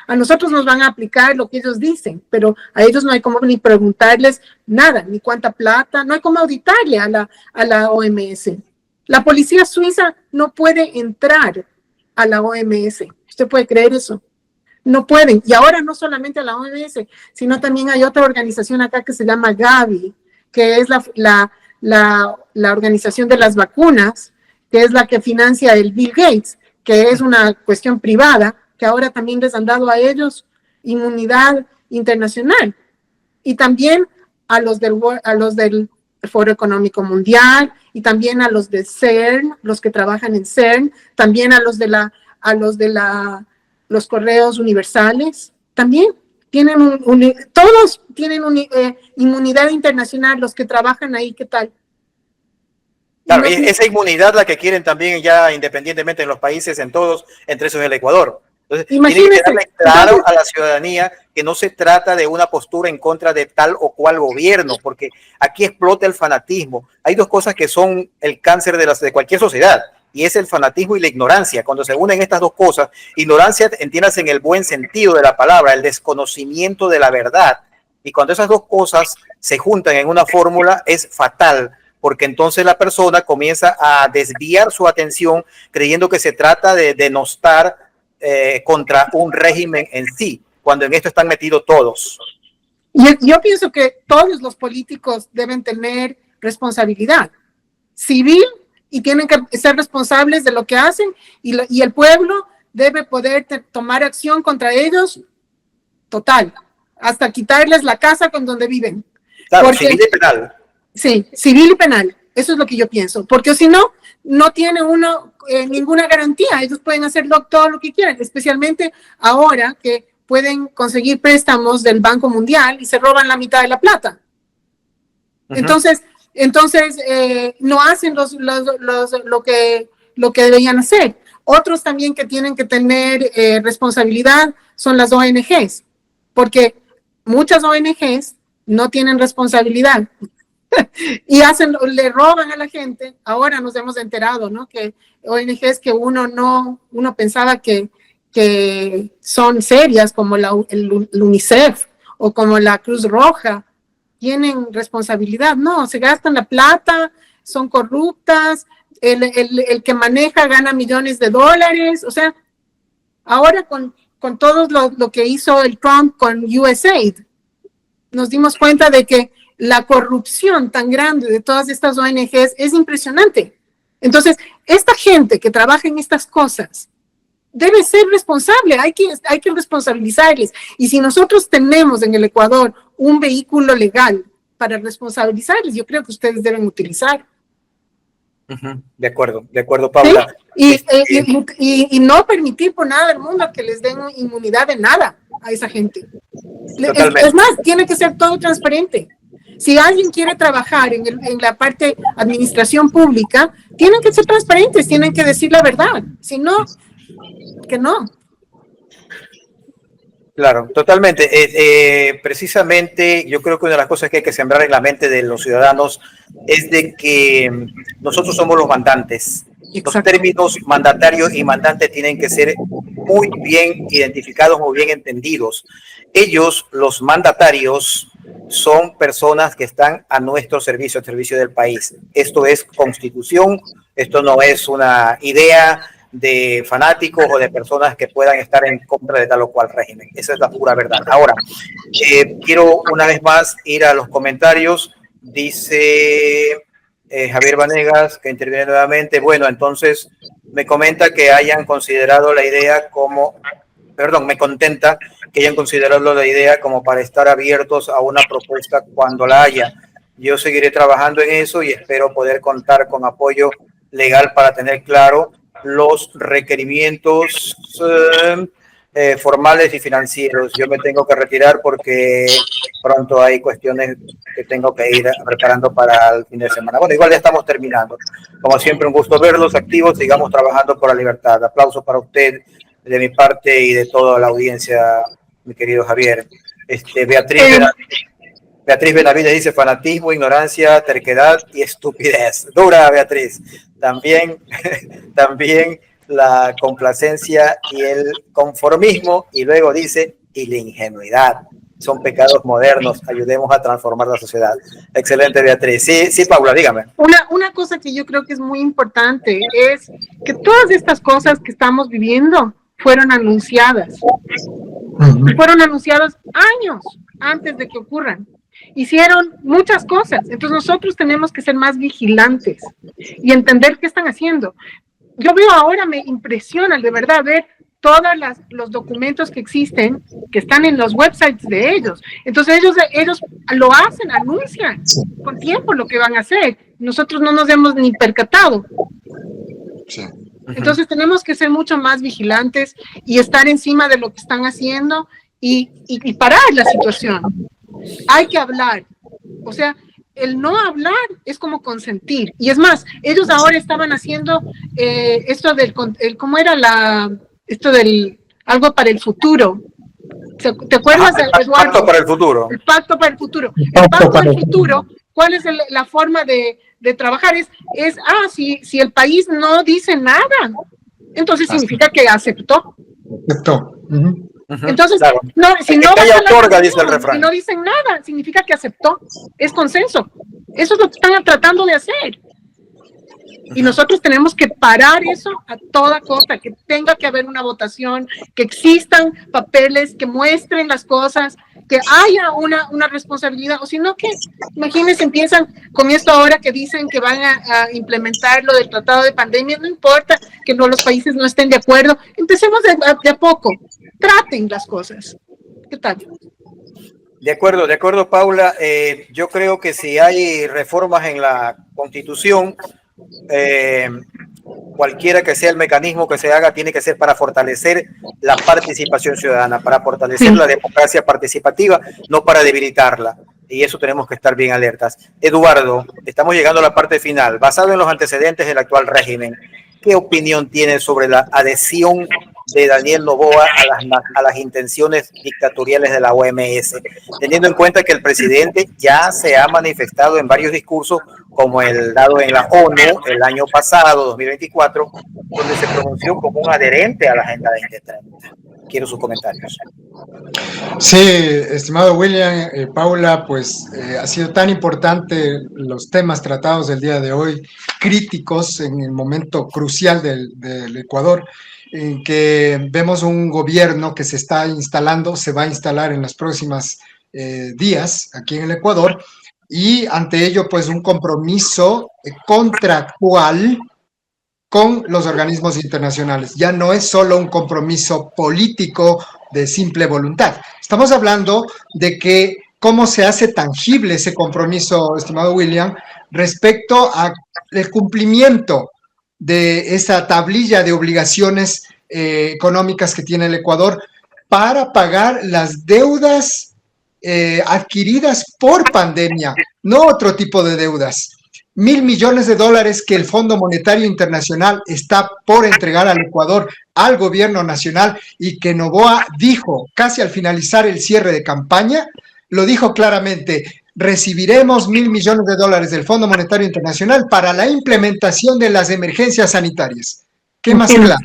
Speaker 2: A nosotros nos van a aplicar lo que ellos dicen, pero a ellos no hay como ni preguntarles nada, ni cuánta plata, no hay como auditarle a la OMS. La policía suiza no puede entrar a la OMS. ¿Usted puede creer eso? No pueden. Y ahora no solamente a la OMS, sino también hay otra organización acá que se llama Gavi, que es la organización de las vacunas, que es la que financia el Bill Gates, que es una cuestión privada, que ahora también les han dado a ellos inmunidad internacional. Y también a los del Foro Económico Mundial, y también a los de CERN, los que trabajan en CERN, también a los de los correos universales, también todos tienen inmunidad internacional, los que trabajan ahí, ¿qué tal?
Speaker 1: Claro, esa inmunidad la que quieren también ya independientemente en los países, en todos, entre esos el Ecuador. Entonces, tiene que darle claro a la ciudadanía que no se trata de una postura en contra de tal o cual gobierno, porque aquí explota el fanatismo. Hay dos cosas que son el cáncer de cualquier sociedad, y es el fanatismo y la ignorancia. Cuando se unen estas dos cosas, ignorancia, entiéndase en el buen sentido de la palabra, el desconocimiento de la verdad, y cuando esas dos cosas se juntan en una fórmula es fatal, porque entonces la persona comienza a desviar su atención creyendo que se trata de denostar contra un régimen en sí, cuando en esto están metidos todos.
Speaker 2: Y yo pienso que todos los políticos deben tener responsabilidad civil y tienen que ser responsables de lo que hacen y el pueblo debe poder tomar acción contra ellos total, hasta quitarles la casa con donde viven.
Speaker 1: Claro,
Speaker 2: porque,
Speaker 1: civil y penal.
Speaker 2: Sí, civil y penal. Eso es lo que yo pienso, porque si no, no tiene uno ninguna garantía. Ellos pueden hacer todo lo que quieran, especialmente ahora que pueden conseguir préstamos del Banco Mundial y se roban la mitad de la plata. Uh-huh. Entonces no hacen lo que deberían hacer. Otros también que tienen que tener responsabilidad son las ONGs, porque muchas ONGs no tienen responsabilidad y le roban a la gente. Ahora nos hemos enterado, ¿no? Que ONGs que uno pensaba que son serias, como el UNICEF o como la Cruz Roja, tienen responsabilidad. No, se gastan la plata, son corruptas, el que maneja gana millones de dólares. O sea, ahora con todo lo que hizo el Trump con USAID, nos dimos cuenta de que la corrupción tan grande de todas estas ONGs es impresionante. Entonces, esta gente que trabaja en estas cosas debe ser responsable, hay que responsabilizarles. Y si nosotros tenemos en el Ecuador un vehículo legal para responsabilizarles, yo creo que ustedes deben utilizar.
Speaker 1: Uh-huh. De acuerdo, Paula.
Speaker 2: ¿Sí? Y no permitir por nada del mundo que les den inmunidad de nada a esa gente. Es más, tiene que ser todo transparente. Si alguien quiere trabajar en la parte administración pública, tienen que ser transparentes, tienen que decir la verdad. Si no, que no.
Speaker 1: Claro, totalmente. Precisamente yo creo que una de las cosas que hay que sembrar en la mente de los ciudadanos es de que nosotros somos los mandantes. Exacto. Los términos mandatario y mandante tienen que ser muy bien identificados, muy bien entendidos. Ellos, los mandatarios, son personas que están a nuestro servicio, al servicio del país. Esto es constitución, esto no es una idea de fanáticos o de personas que puedan estar en contra de tal o cual régimen. Esa es la pura verdad. Ahora, quiero una vez más ir a los comentarios. Dice Javier Vanegas, que interviene nuevamente. Bueno, entonces me comenta que hayan considerado la idea me contenta que hayan considerado la idea como para estar abiertos a una propuesta cuando la haya. Yo seguiré trabajando en eso y espero poder contar con apoyo legal para tener claro los requerimientos formales y financieros. Yo me tengo que retirar porque pronto hay cuestiones que tengo que ir preparando para el fin de semana. Bueno, igual ya estamos terminando. Como siempre, un gusto verlos activos. Sigamos trabajando por la libertad. Aplausos para usted de mi parte y de toda la audiencia, mi querido Javier. Beatriz Benavides dice fanatismo, ignorancia, terquedad y estupidez. Dura, Beatriz. También la complacencia y el conformismo, y luego dice, y la ingenuidad. Son pecados modernos. Ayudemos a transformar la sociedad. Excelente, Beatriz. Sí, Paula, dígame.
Speaker 2: Una cosa que yo creo que es muy importante es que todas estas cosas que estamos viviendo fueron anunciadas. Fueron anunciadas años antes de que ocurran. Hicieron muchas cosas. Entonces nosotros tenemos que ser más vigilantes y entender qué están haciendo. Yo veo ahora, me impresiona de verdad ver todos los documentos que existen, que están en los websites de ellos. Entonces ellos lo hacen, anuncian con tiempo lo que van a hacer. Nosotros no nos hemos ni percatado. Sí. Entonces tenemos que ser mucho más vigilantes y estar encima de lo que están haciendo y parar la situación. Hay que hablar. O sea, el no hablar es como consentir. Y es más, ellos ahora estaban haciendo esto del, ¿cómo era esto del algo para el futuro? ¿Te acuerdas, Eduardo?
Speaker 1: El pacto para el futuro.
Speaker 2: El pacto para el futuro. El pacto para el futuro, ¿cuál es la forma de trabajar? Si el país no dice nada, entonces significa que aceptó.
Speaker 3: Aceptó. Uh-huh.
Speaker 2: Entonces,
Speaker 1: claro.
Speaker 2: Si no dicen nada, significa que aceptó. Es consenso. Eso es lo que están tratando de hacer. Y nosotros tenemos que parar eso a toda costa, que tenga que haber una votación, que existan papeles que muestren las cosas, que haya una responsabilidad, o si no que, imagínense, empiezan con esto ahora que dicen que van a implementar lo del tratado de pandemia, no importa que no, los países no estén de acuerdo, empecemos de a poco, traten las cosas. ¿Qué tal?
Speaker 1: De acuerdo, Paula. Yo creo que si hay reformas en la Constitución, cualquiera que sea el mecanismo que se haga, tiene que ser para fortalecer la participación ciudadana, para fortalecer la democracia participativa, no para debilitarla. Y eso tenemos que estar bien alertas. Eduardo, estamos llegando a la parte final. Basado en los antecedentes del actual régimen, ¿qué opinión tienes sobre la adhesión de Daniel Noboa a las intenciones dictatoriales de la OMS, teniendo en cuenta que el presidente ya se ha manifestado en varios discursos, como el dado en la ONU el año pasado, 2024, donde se pronunció como un adherente a la Agenda 2030? Quiero sus comentarios.
Speaker 3: Sí, estimado William, Paula, pues ha sido tan importante los temas tratados del día de hoy, críticos en el momento crucial del Ecuador, en que vemos un gobierno que se está instalando, se va a instalar en los próximos días aquí en el Ecuador, y ante ello, pues un compromiso contractual con los organismos internacionales. Ya no es solo un compromiso político de simple voluntad. Estamos hablando de que cómo se hace tangible ese compromiso, estimado William, respecto al cumplimiento de esa tablilla de obligaciones económicas que tiene el Ecuador para pagar las deudas adquiridas por pandemia, no otro tipo de deudas. $1.000 millones que el Fondo Monetario Internacional está por entregar al Ecuador, al gobierno nacional, y que Noboa dijo casi al finalizar el cierre de campaña, lo dijo claramente: recibiremos $1.000 millones del Fondo Monetario Internacional para la implementación de las emergencias sanitarias. ¿Qué más claro?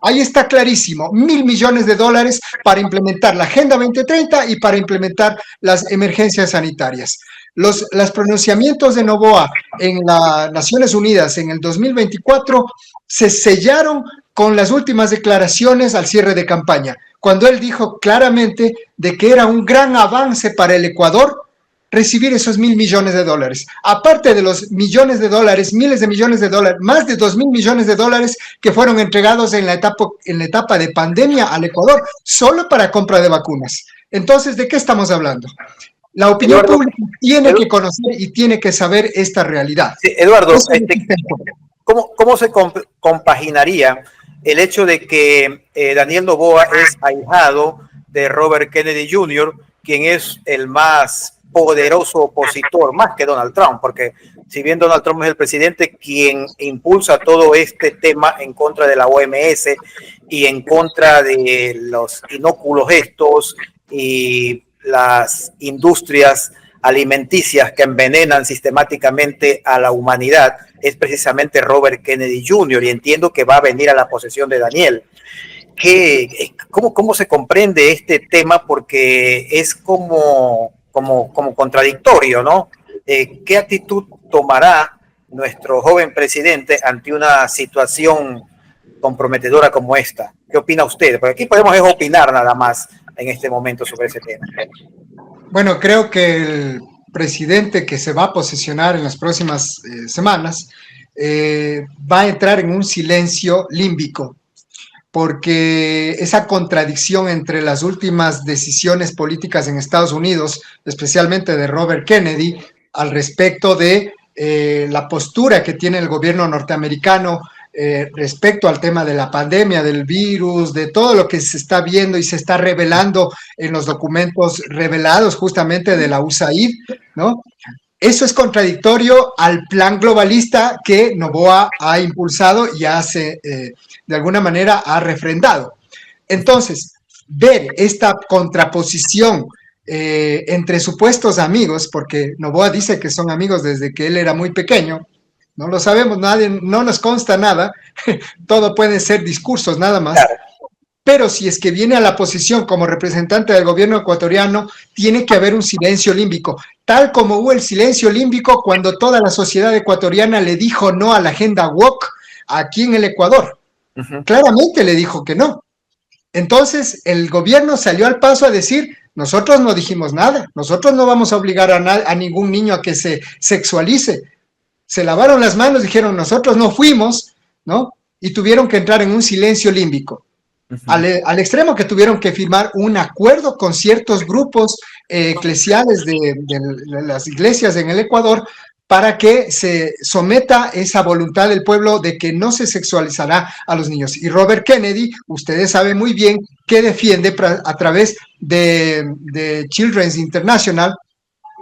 Speaker 3: Ahí está clarísimo, $1.000 millones para implementar la Agenda 2030 y para implementar las emergencias sanitarias. Los pronunciamientos de Noboa en las Naciones Unidas en el 2024 se sellaron con las últimas declaraciones al cierre de campaña, cuando él dijo claramente de que era un gran avance para el Ecuador recibir esos $1.000 millones. Aparte de los millones de dólares, miles de millones de dólares, más de $2.000 millones que fueron entregados en la etapa de pandemia al Ecuador, solo para compra de vacunas. Entonces, ¿de qué estamos hablando? La opinión pública tiene que conocer y tiene que saber esta realidad.
Speaker 1: Sí, Eduardo, ¿cómo se compaginaría el hecho de que Daniel Noboa es ahijado de Robert Kennedy Jr., quien es el más poderoso opositor, más que Donald Trump? Porque si bien Donald Trump es el presidente quien impulsa todo este tema en contra de la OMS y en contra de los inóculos estos y las industrias alimenticias que envenenan sistemáticamente a la humanidad, es precisamente Robert Kennedy Jr., y entiendo que va a venir a la posesión de Daniel. ¿Cómo se comprende este tema? Porque es como contradictorio, ¿no? ¿Qué actitud tomará nuestro joven presidente ante una situación comprometedora como esta? ¿Qué opina usted? Porque aquí podemos opinar nada más en este momento sobre ese tema.
Speaker 3: Bueno, creo que el presidente que se va a posesionar en las próximas semanas va a entrar en un silencio límbico, porque esa contradicción entre las últimas decisiones políticas en Estados Unidos, especialmente de Robert Kennedy, al respecto de la postura que tiene el gobierno norteamericano respecto al tema de la pandemia, del virus, de todo lo que se está viendo y se está revelando en los documentos revelados justamente de la USAID, ¿no? Eso es contradictorio al plan globalista que Noboa ha impulsado y de alguna manera ha refrendado. Entonces, ver esta contraposición entre supuestos amigos, porque Noboa dice que son amigos desde que él era muy pequeño, no lo sabemos, no nos consta nada, todo puede ser discursos nada más. Claro. Pero si es que viene a la posición como representante del gobierno ecuatoriano, tiene que haber un silencio límbico, tal como hubo el silencio límbico cuando toda la sociedad ecuatoriana le dijo no a la agenda woke aquí en el Ecuador. Claramente le dijo que no. Entonces, el gobierno salió al paso a decir, nosotros no dijimos nada, nosotros no vamos a obligar a ningún niño a que se sexualice. Se lavaron las manos, dijeron, nosotros no fuimos, ¿no? Y tuvieron que entrar en un silencio límbico. Al extremo que tuvieron que firmar un acuerdo con ciertos grupos eclesiales de las iglesias en el Ecuador para que se someta esa voluntad del pueblo de que no se sexualizará a los niños. Y Robert Kennedy, ustedes saben muy bien que defiende a través de Children's International,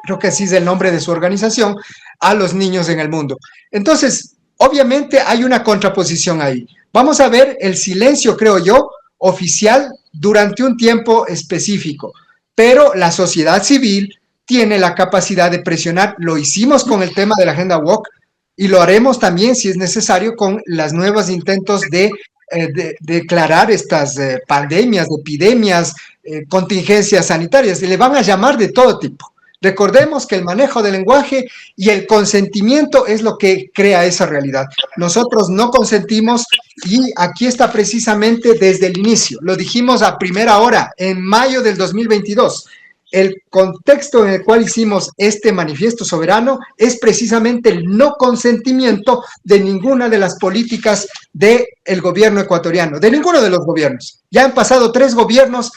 Speaker 3: creo que así es el nombre de su organización, a los niños en el mundo. Entonces, obviamente hay una contraposición ahí. Vamos a ver el silencio, creo yo, oficial durante un tiempo específico, pero la sociedad civil tiene la capacidad de presionar. Lo hicimos con el tema de la agenda woke y lo haremos también, si es necesario, con los nuevos intentos de declarar estas pandemias, epidemias, contingencias sanitarias, y le van a llamar de todo tipo. Recordemos que el manejo del lenguaje y el consentimiento es lo que crea esa realidad. Nosotros no consentimos y aquí está precisamente desde el inicio. Lo dijimos a primera hora, en mayo del 2022. El contexto en el cual hicimos este manifiesto soberano es precisamente el no consentimiento de ninguna de las políticas del gobierno ecuatoriano, de ninguno de los gobiernos. Ya han pasado 3 gobiernos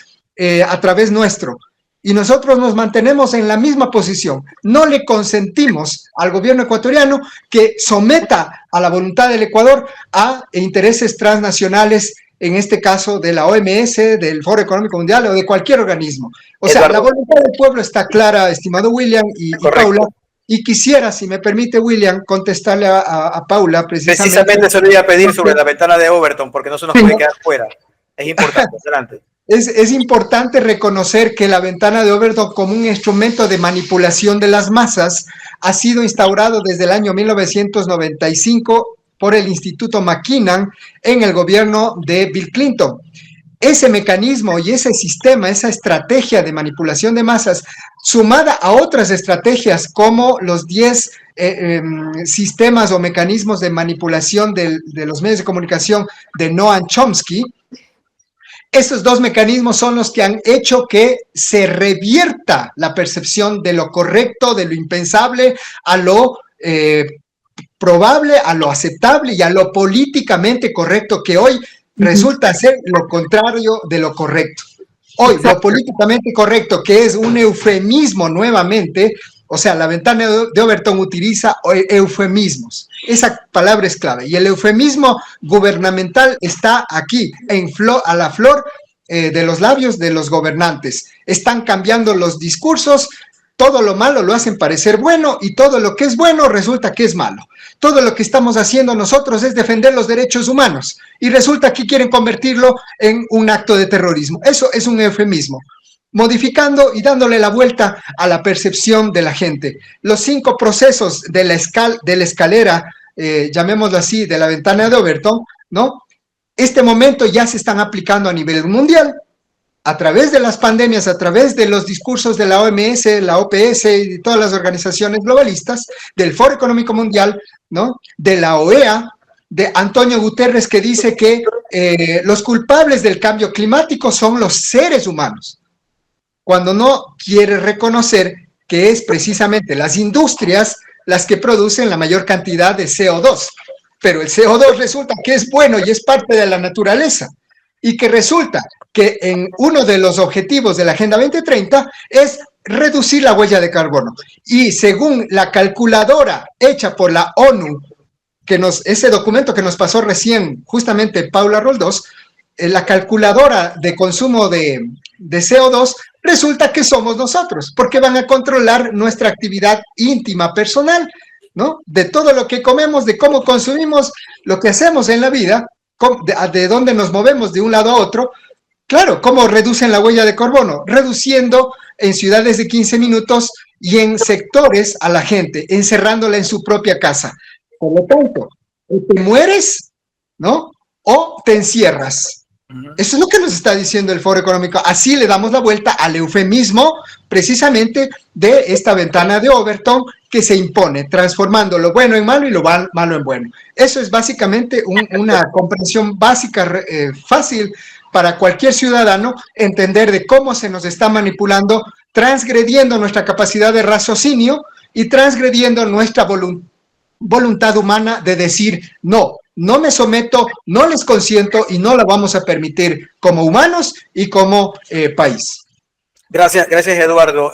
Speaker 3: a través nuestro. Y nosotros nos mantenemos en la misma posición. No le consentimos al gobierno ecuatoriano que someta a la voluntad del Ecuador a intereses transnacionales, en este caso de la OMS, del Foro Económico Mundial o de cualquier organismo. O sea, la voluntad del pueblo está clara, estimado William y Paula. Y quisiera, si me permite, William, contestarle a Paula
Speaker 1: precisamente se lo iba a pedir sobre la ventana de Overton, porque no se nos puede quedar fuera. Es importante, adelante.
Speaker 3: Es importante reconocer que la ventana de Overton como un instrumento de manipulación de las masas ha sido instaurado desde el año 1995 por el Instituto McKinnon en el gobierno de Bill Clinton. Ese mecanismo y ese sistema, esa estrategia de manipulación de masas, sumada a otras estrategias como los 10 sistemas o mecanismos de manipulación de los medios de comunicación de Noam Chomsky, esos 2 mecanismos son los que han hecho que se revierta la percepción de lo correcto, de lo impensable, a lo probable, a lo aceptable y a lo políticamente correcto, que hoy resulta ser lo contrario de lo correcto. Hoy, lo políticamente correcto, que es un eufemismo nuevamente, o sea, la ventana de Overton utiliza eufemismos. Esa palabra es clave. Y el eufemismo gubernamental está aquí, a la flor de los labios de los gobernantes. Están cambiando los discursos, todo lo malo lo hacen parecer bueno y todo lo que es bueno resulta que es malo. Todo lo que estamos haciendo nosotros es defender los derechos humanos y resulta que quieren convertirlo en un acto de terrorismo. Eso es un eufemismo, modificando y dándole la vuelta a la percepción de la gente. Los 5 procesos de la escalera, llamémoslo así, de la ventana de Overton, ¿no? Este momento ya se están aplicando a nivel mundial, a través de las pandemias, a través de los discursos de la OMS, la OPS y todas las organizaciones globalistas, del Foro Económico Mundial, ¿no? De la OEA, de Antonio Guterres, que dice que los culpables del cambio climático son los seres humanos, cuando no quiere reconocer que es precisamente las industrias las que producen la mayor cantidad de CO2. Pero el CO2 resulta que es bueno y es parte de la naturaleza. Y que resulta que en uno de los objetivos de la Agenda 2030 es reducir la huella de carbono. Y según la calculadora hecha por la ONU, ese documento que nos pasó recién justamente Paula Roldós, la calculadora de consumo de CO2, resulta que somos nosotros, porque van a controlar nuestra actividad íntima, personal, ¿no? De todo lo que comemos, de cómo consumimos, lo que hacemos en la vida, de dónde nos movemos de un lado a otro. Claro, ¿cómo reducen la huella de carbono? Reduciendo en ciudades de 15 minutos y en sectores a la gente, encerrándola en su propia casa. Por lo tanto, te mueres, ¿no? O te encierras. Eso es lo que nos está diciendo el Foro Económico. Así le damos la vuelta al eufemismo precisamente de esta ventana de Overton que se impone, transformando lo bueno en malo y lo malo en bueno. Eso es básicamente una comprensión básica, fácil para cualquier ciudadano entender de cómo se nos está manipulando, transgrediendo nuestra capacidad de raciocinio y transgrediendo nuestra voluntad humana de decir, no, no me someto, no les consiento y no la vamos a permitir como humanos y como país.
Speaker 1: Gracias, Eduardo.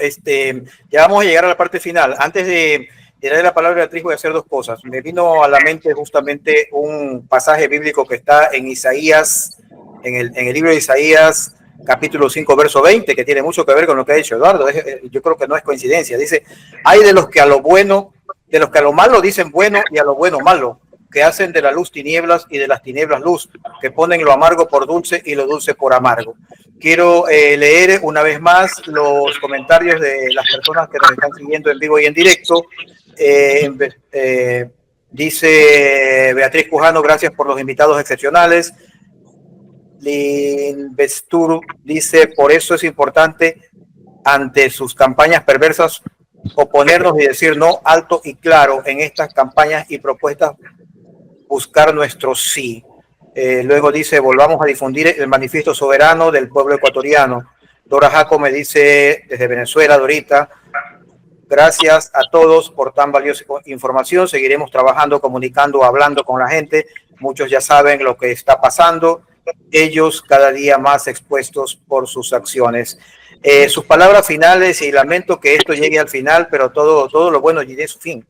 Speaker 1: Ya vamos a llegar a la parte final. Antes de darle la palabra a Beatriz, voy a hacer dos cosas. Me vino a la mente justamente un pasaje bíblico que está en Isaías, en el libro de Isaías, capítulo 5, verso 20, que tiene mucho que ver con lo que ha dicho Eduardo. Yo creo que no es coincidencia. Dice, hay de los que a lo bueno, de los que a lo malo dicen bueno y a lo bueno malo, que hacen de la luz tinieblas y de las tinieblas luz, que ponen lo amargo por dulce y lo dulce por amargo. Quiero leer una vez más los comentarios de las personas que nos están siguiendo en vivo y en directo. Dice Beatriz Cujano, gracias por los invitados excepcionales. Linvestur dice, por eso es importante ante sus campañas perversas oponernos y decir no alto y claro en estas campañas y propuestas, buscar nuestro sí. Luego dice, volvamos a difundir el manifiesto soberano del pueblo ecuatoriano. Dora Jaco me dice desde Venezuela, Dorita, gracias a todos por tan valiosa información. Seguiremos trabajando, comunicando, hablando con la gente. Muchos ya saben lo que está pasando. Ellos cada día más expuestos por sus acciones. Sus palabras finales, y lamento que esto llegue al final, pero todo lo bueno llegue a su fin.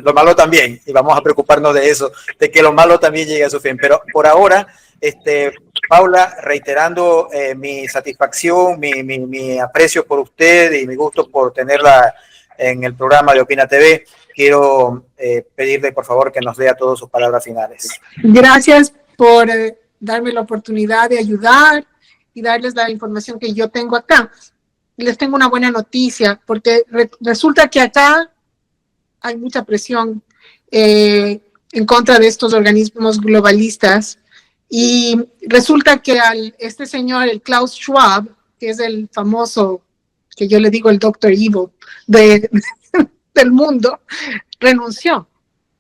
Speaker 1: Lo malo también, y vamos a preocuparnos de eso, de que lo malo también llegue a su fin. Pero por ahora, Paula, reiterando mi satisfacción, mi aprecio por usted y mi gusto por tenerla en el programa de Opina TV, quiero pedirle por favor que nos dé a todos sus palabras finales.
Speaker 2: Gracias por darme la oportunidad de ayudar y darles la información que yo tengo acá. Les tengo una buena noticia, porque resulta que acá hay mucha presión en contra de estos organismos globalistas, y resulta que este señor, el Klaus Schwab, que es el famoso, que yo le digo el Dr. Evil del mundo, renunció.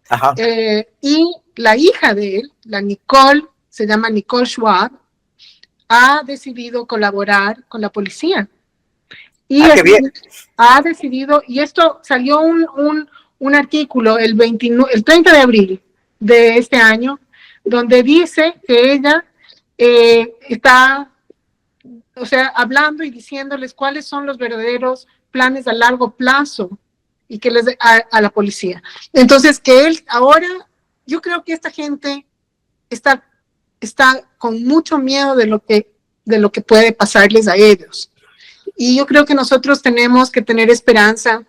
Speaker 1: Ajá.
Speaker 2: Y la hija de él, la Nicole, se llama Nicole Schwab, ha decidido colaborar con la policía. Y
Speaker 1: qué bien.
Speaker 2: Ha decidido, y esto salió un artículo el 30 de abril de este año, donde dice que ella está, o sea, hablando y diciéndoles cuáles son los verdaderos planes a largo plazo y que les a la policía. Entonces, que él ahora, yo creo que esta gente está con mucho miedo de lo que puede pasarles a ellos. Y yo creo que nosotros tenemos que tener esperanza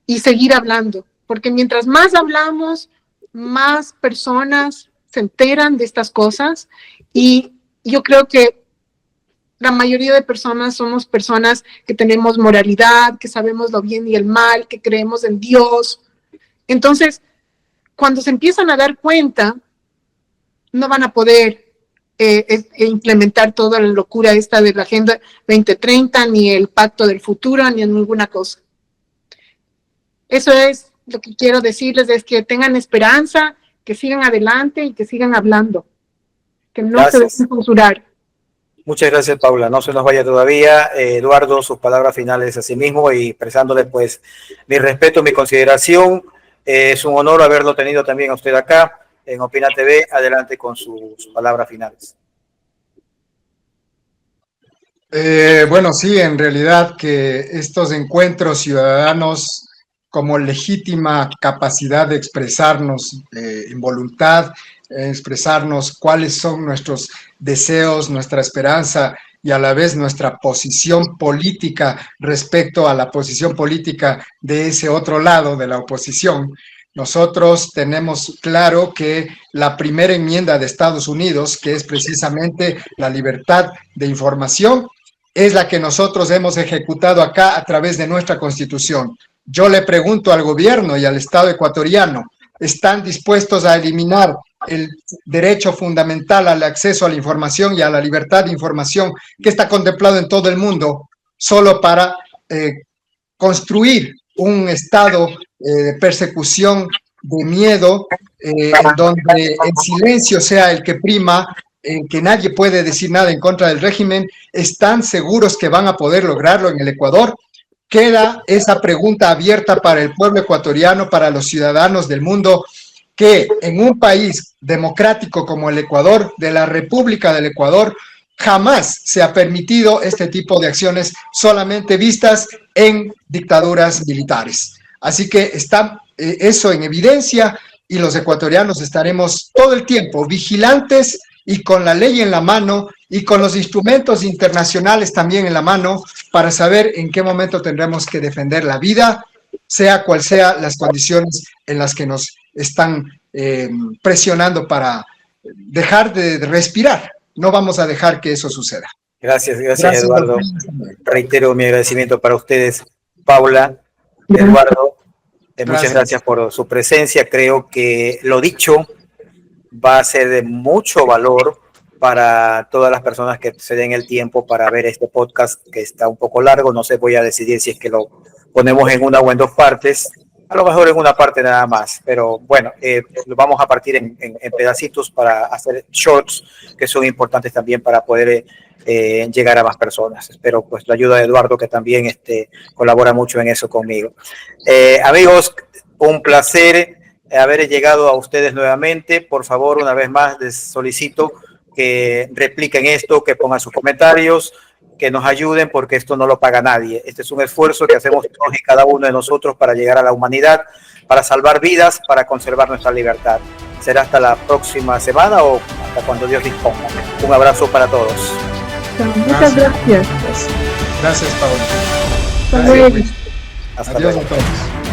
Speaker 2: y seguir hablando, porque mientras más hablamos, más personas se enteran de estas cosas, y yo creo que la mayoría de personas somos personas que tenemos moralidad, que sabemos lo bien y el mal, que creemos en Dios. Entonces, cuando se empiezan a dar cuenta, no van a poder implementar toda la locura esta de la Agenda 2030, ni el Pacto del Futuro, ni en ninguna cosa. Eso es lo que quiero decirles, es que tengan esperanza, que sigan adelante y que sigan hablando, que no se dejen censurar.
Speaker 1: Muchas gracias, Paula. No se nos vaya todavía. Eduardo, sus palabras finales a sí mismo, y expresándole pues mi respeto, mi consideración. Es un honor haberlo tenido también a usted acá en Opina TV. Adelante con sus palabras finales.
Speaker 3: Bueno, sí, en realidad que estos encuentros ciudadanos como legítima capacidad de expresarnos en voluntad, expresarnos cuáles son nuestros deseos, nuestra esperanza y a la vez nuestra posición política respecto a la posición política de ese otro lado de la oposición. Nosotros tenemos claro que la primera enmienda de Estados Unidos, que es precisamente la libertad de información, es la que nosotros hemos ejecutado acá a través de nuestra Constitución. Yo le pregunto al gobierno y al Estado ecuatoriano, ¿están dispuestos a eliminar el derecho fundamental al acceso a la información y a la libertad de información que está contemplado en todo el mundo solo para construir un estado de persecución, de miedo, en donde el silencio sea el que prima en que nadie puede decir nada en contra del régimen, ¿están seguros que van a poder lograrlo en el Ecuador? Queda esa pregunta abierta para el pueblo ecuatoriano, para los ciudadanos del mundo, que en un país democrático como el Ecuador, de la República del Ecuador, jamás se ha permitido este tipo de acciones solamente vistas en dictaduras militares. Así que está eso en evidencia y los ecuatorianos estaremos todo el tiempo vigilantes y con la ley en la mano y con los instrumentos internacionales también en la mano para saber en qué momento tendremos que defender la vida, sea cual sea las condiciones en las que nos están presionando para dejar de respirar. No vamos a dejar que eso suceda.
Speaker 1: Gracias, Eduardo. Reitero mi agradecimiento para ustedes, Paula, Eduardo. Muchas gracias por su presencia. Creo que lo dicho va a ser de mucho valor para todas las personas que se den el tiempo para ver este podcast, que está un poco largo. No sé, voy a decidir si es que lo ponemos en una o en dos partes. A lo mejor en una parte nada más, pero bueno, lo vamos a partir en pedacitos para hacer shorts que son importantes también para poder llegar a más personas. Espero pues la ayuda de Eduardo, que también colabora mucho en eso conmigo. Amigos, un placer haber llegado a ustedes nuevamente. Por favor, una vez más les solicito que repliquen esto, que pongan sus comentarios, que nos ayuden, porque esto no lo paga nadie. Este es un esfuerzo que hacemos todos y cada uno de nosotros para llegar a la humanidad, para salvar vidas, para conservar nuestra libertad. Será hasta la próxima semana o hasta cuando Dios disponga. Un abrazo para todos.
Speaker 2: Muchas gracias.
Speaker 3: Gracias, Paola.
Speaker 2: Hasta luego.
Speaker 1: Hasta
Speaker 3: Adiós
Speaker 1: luego.
Speaker 3: a todos.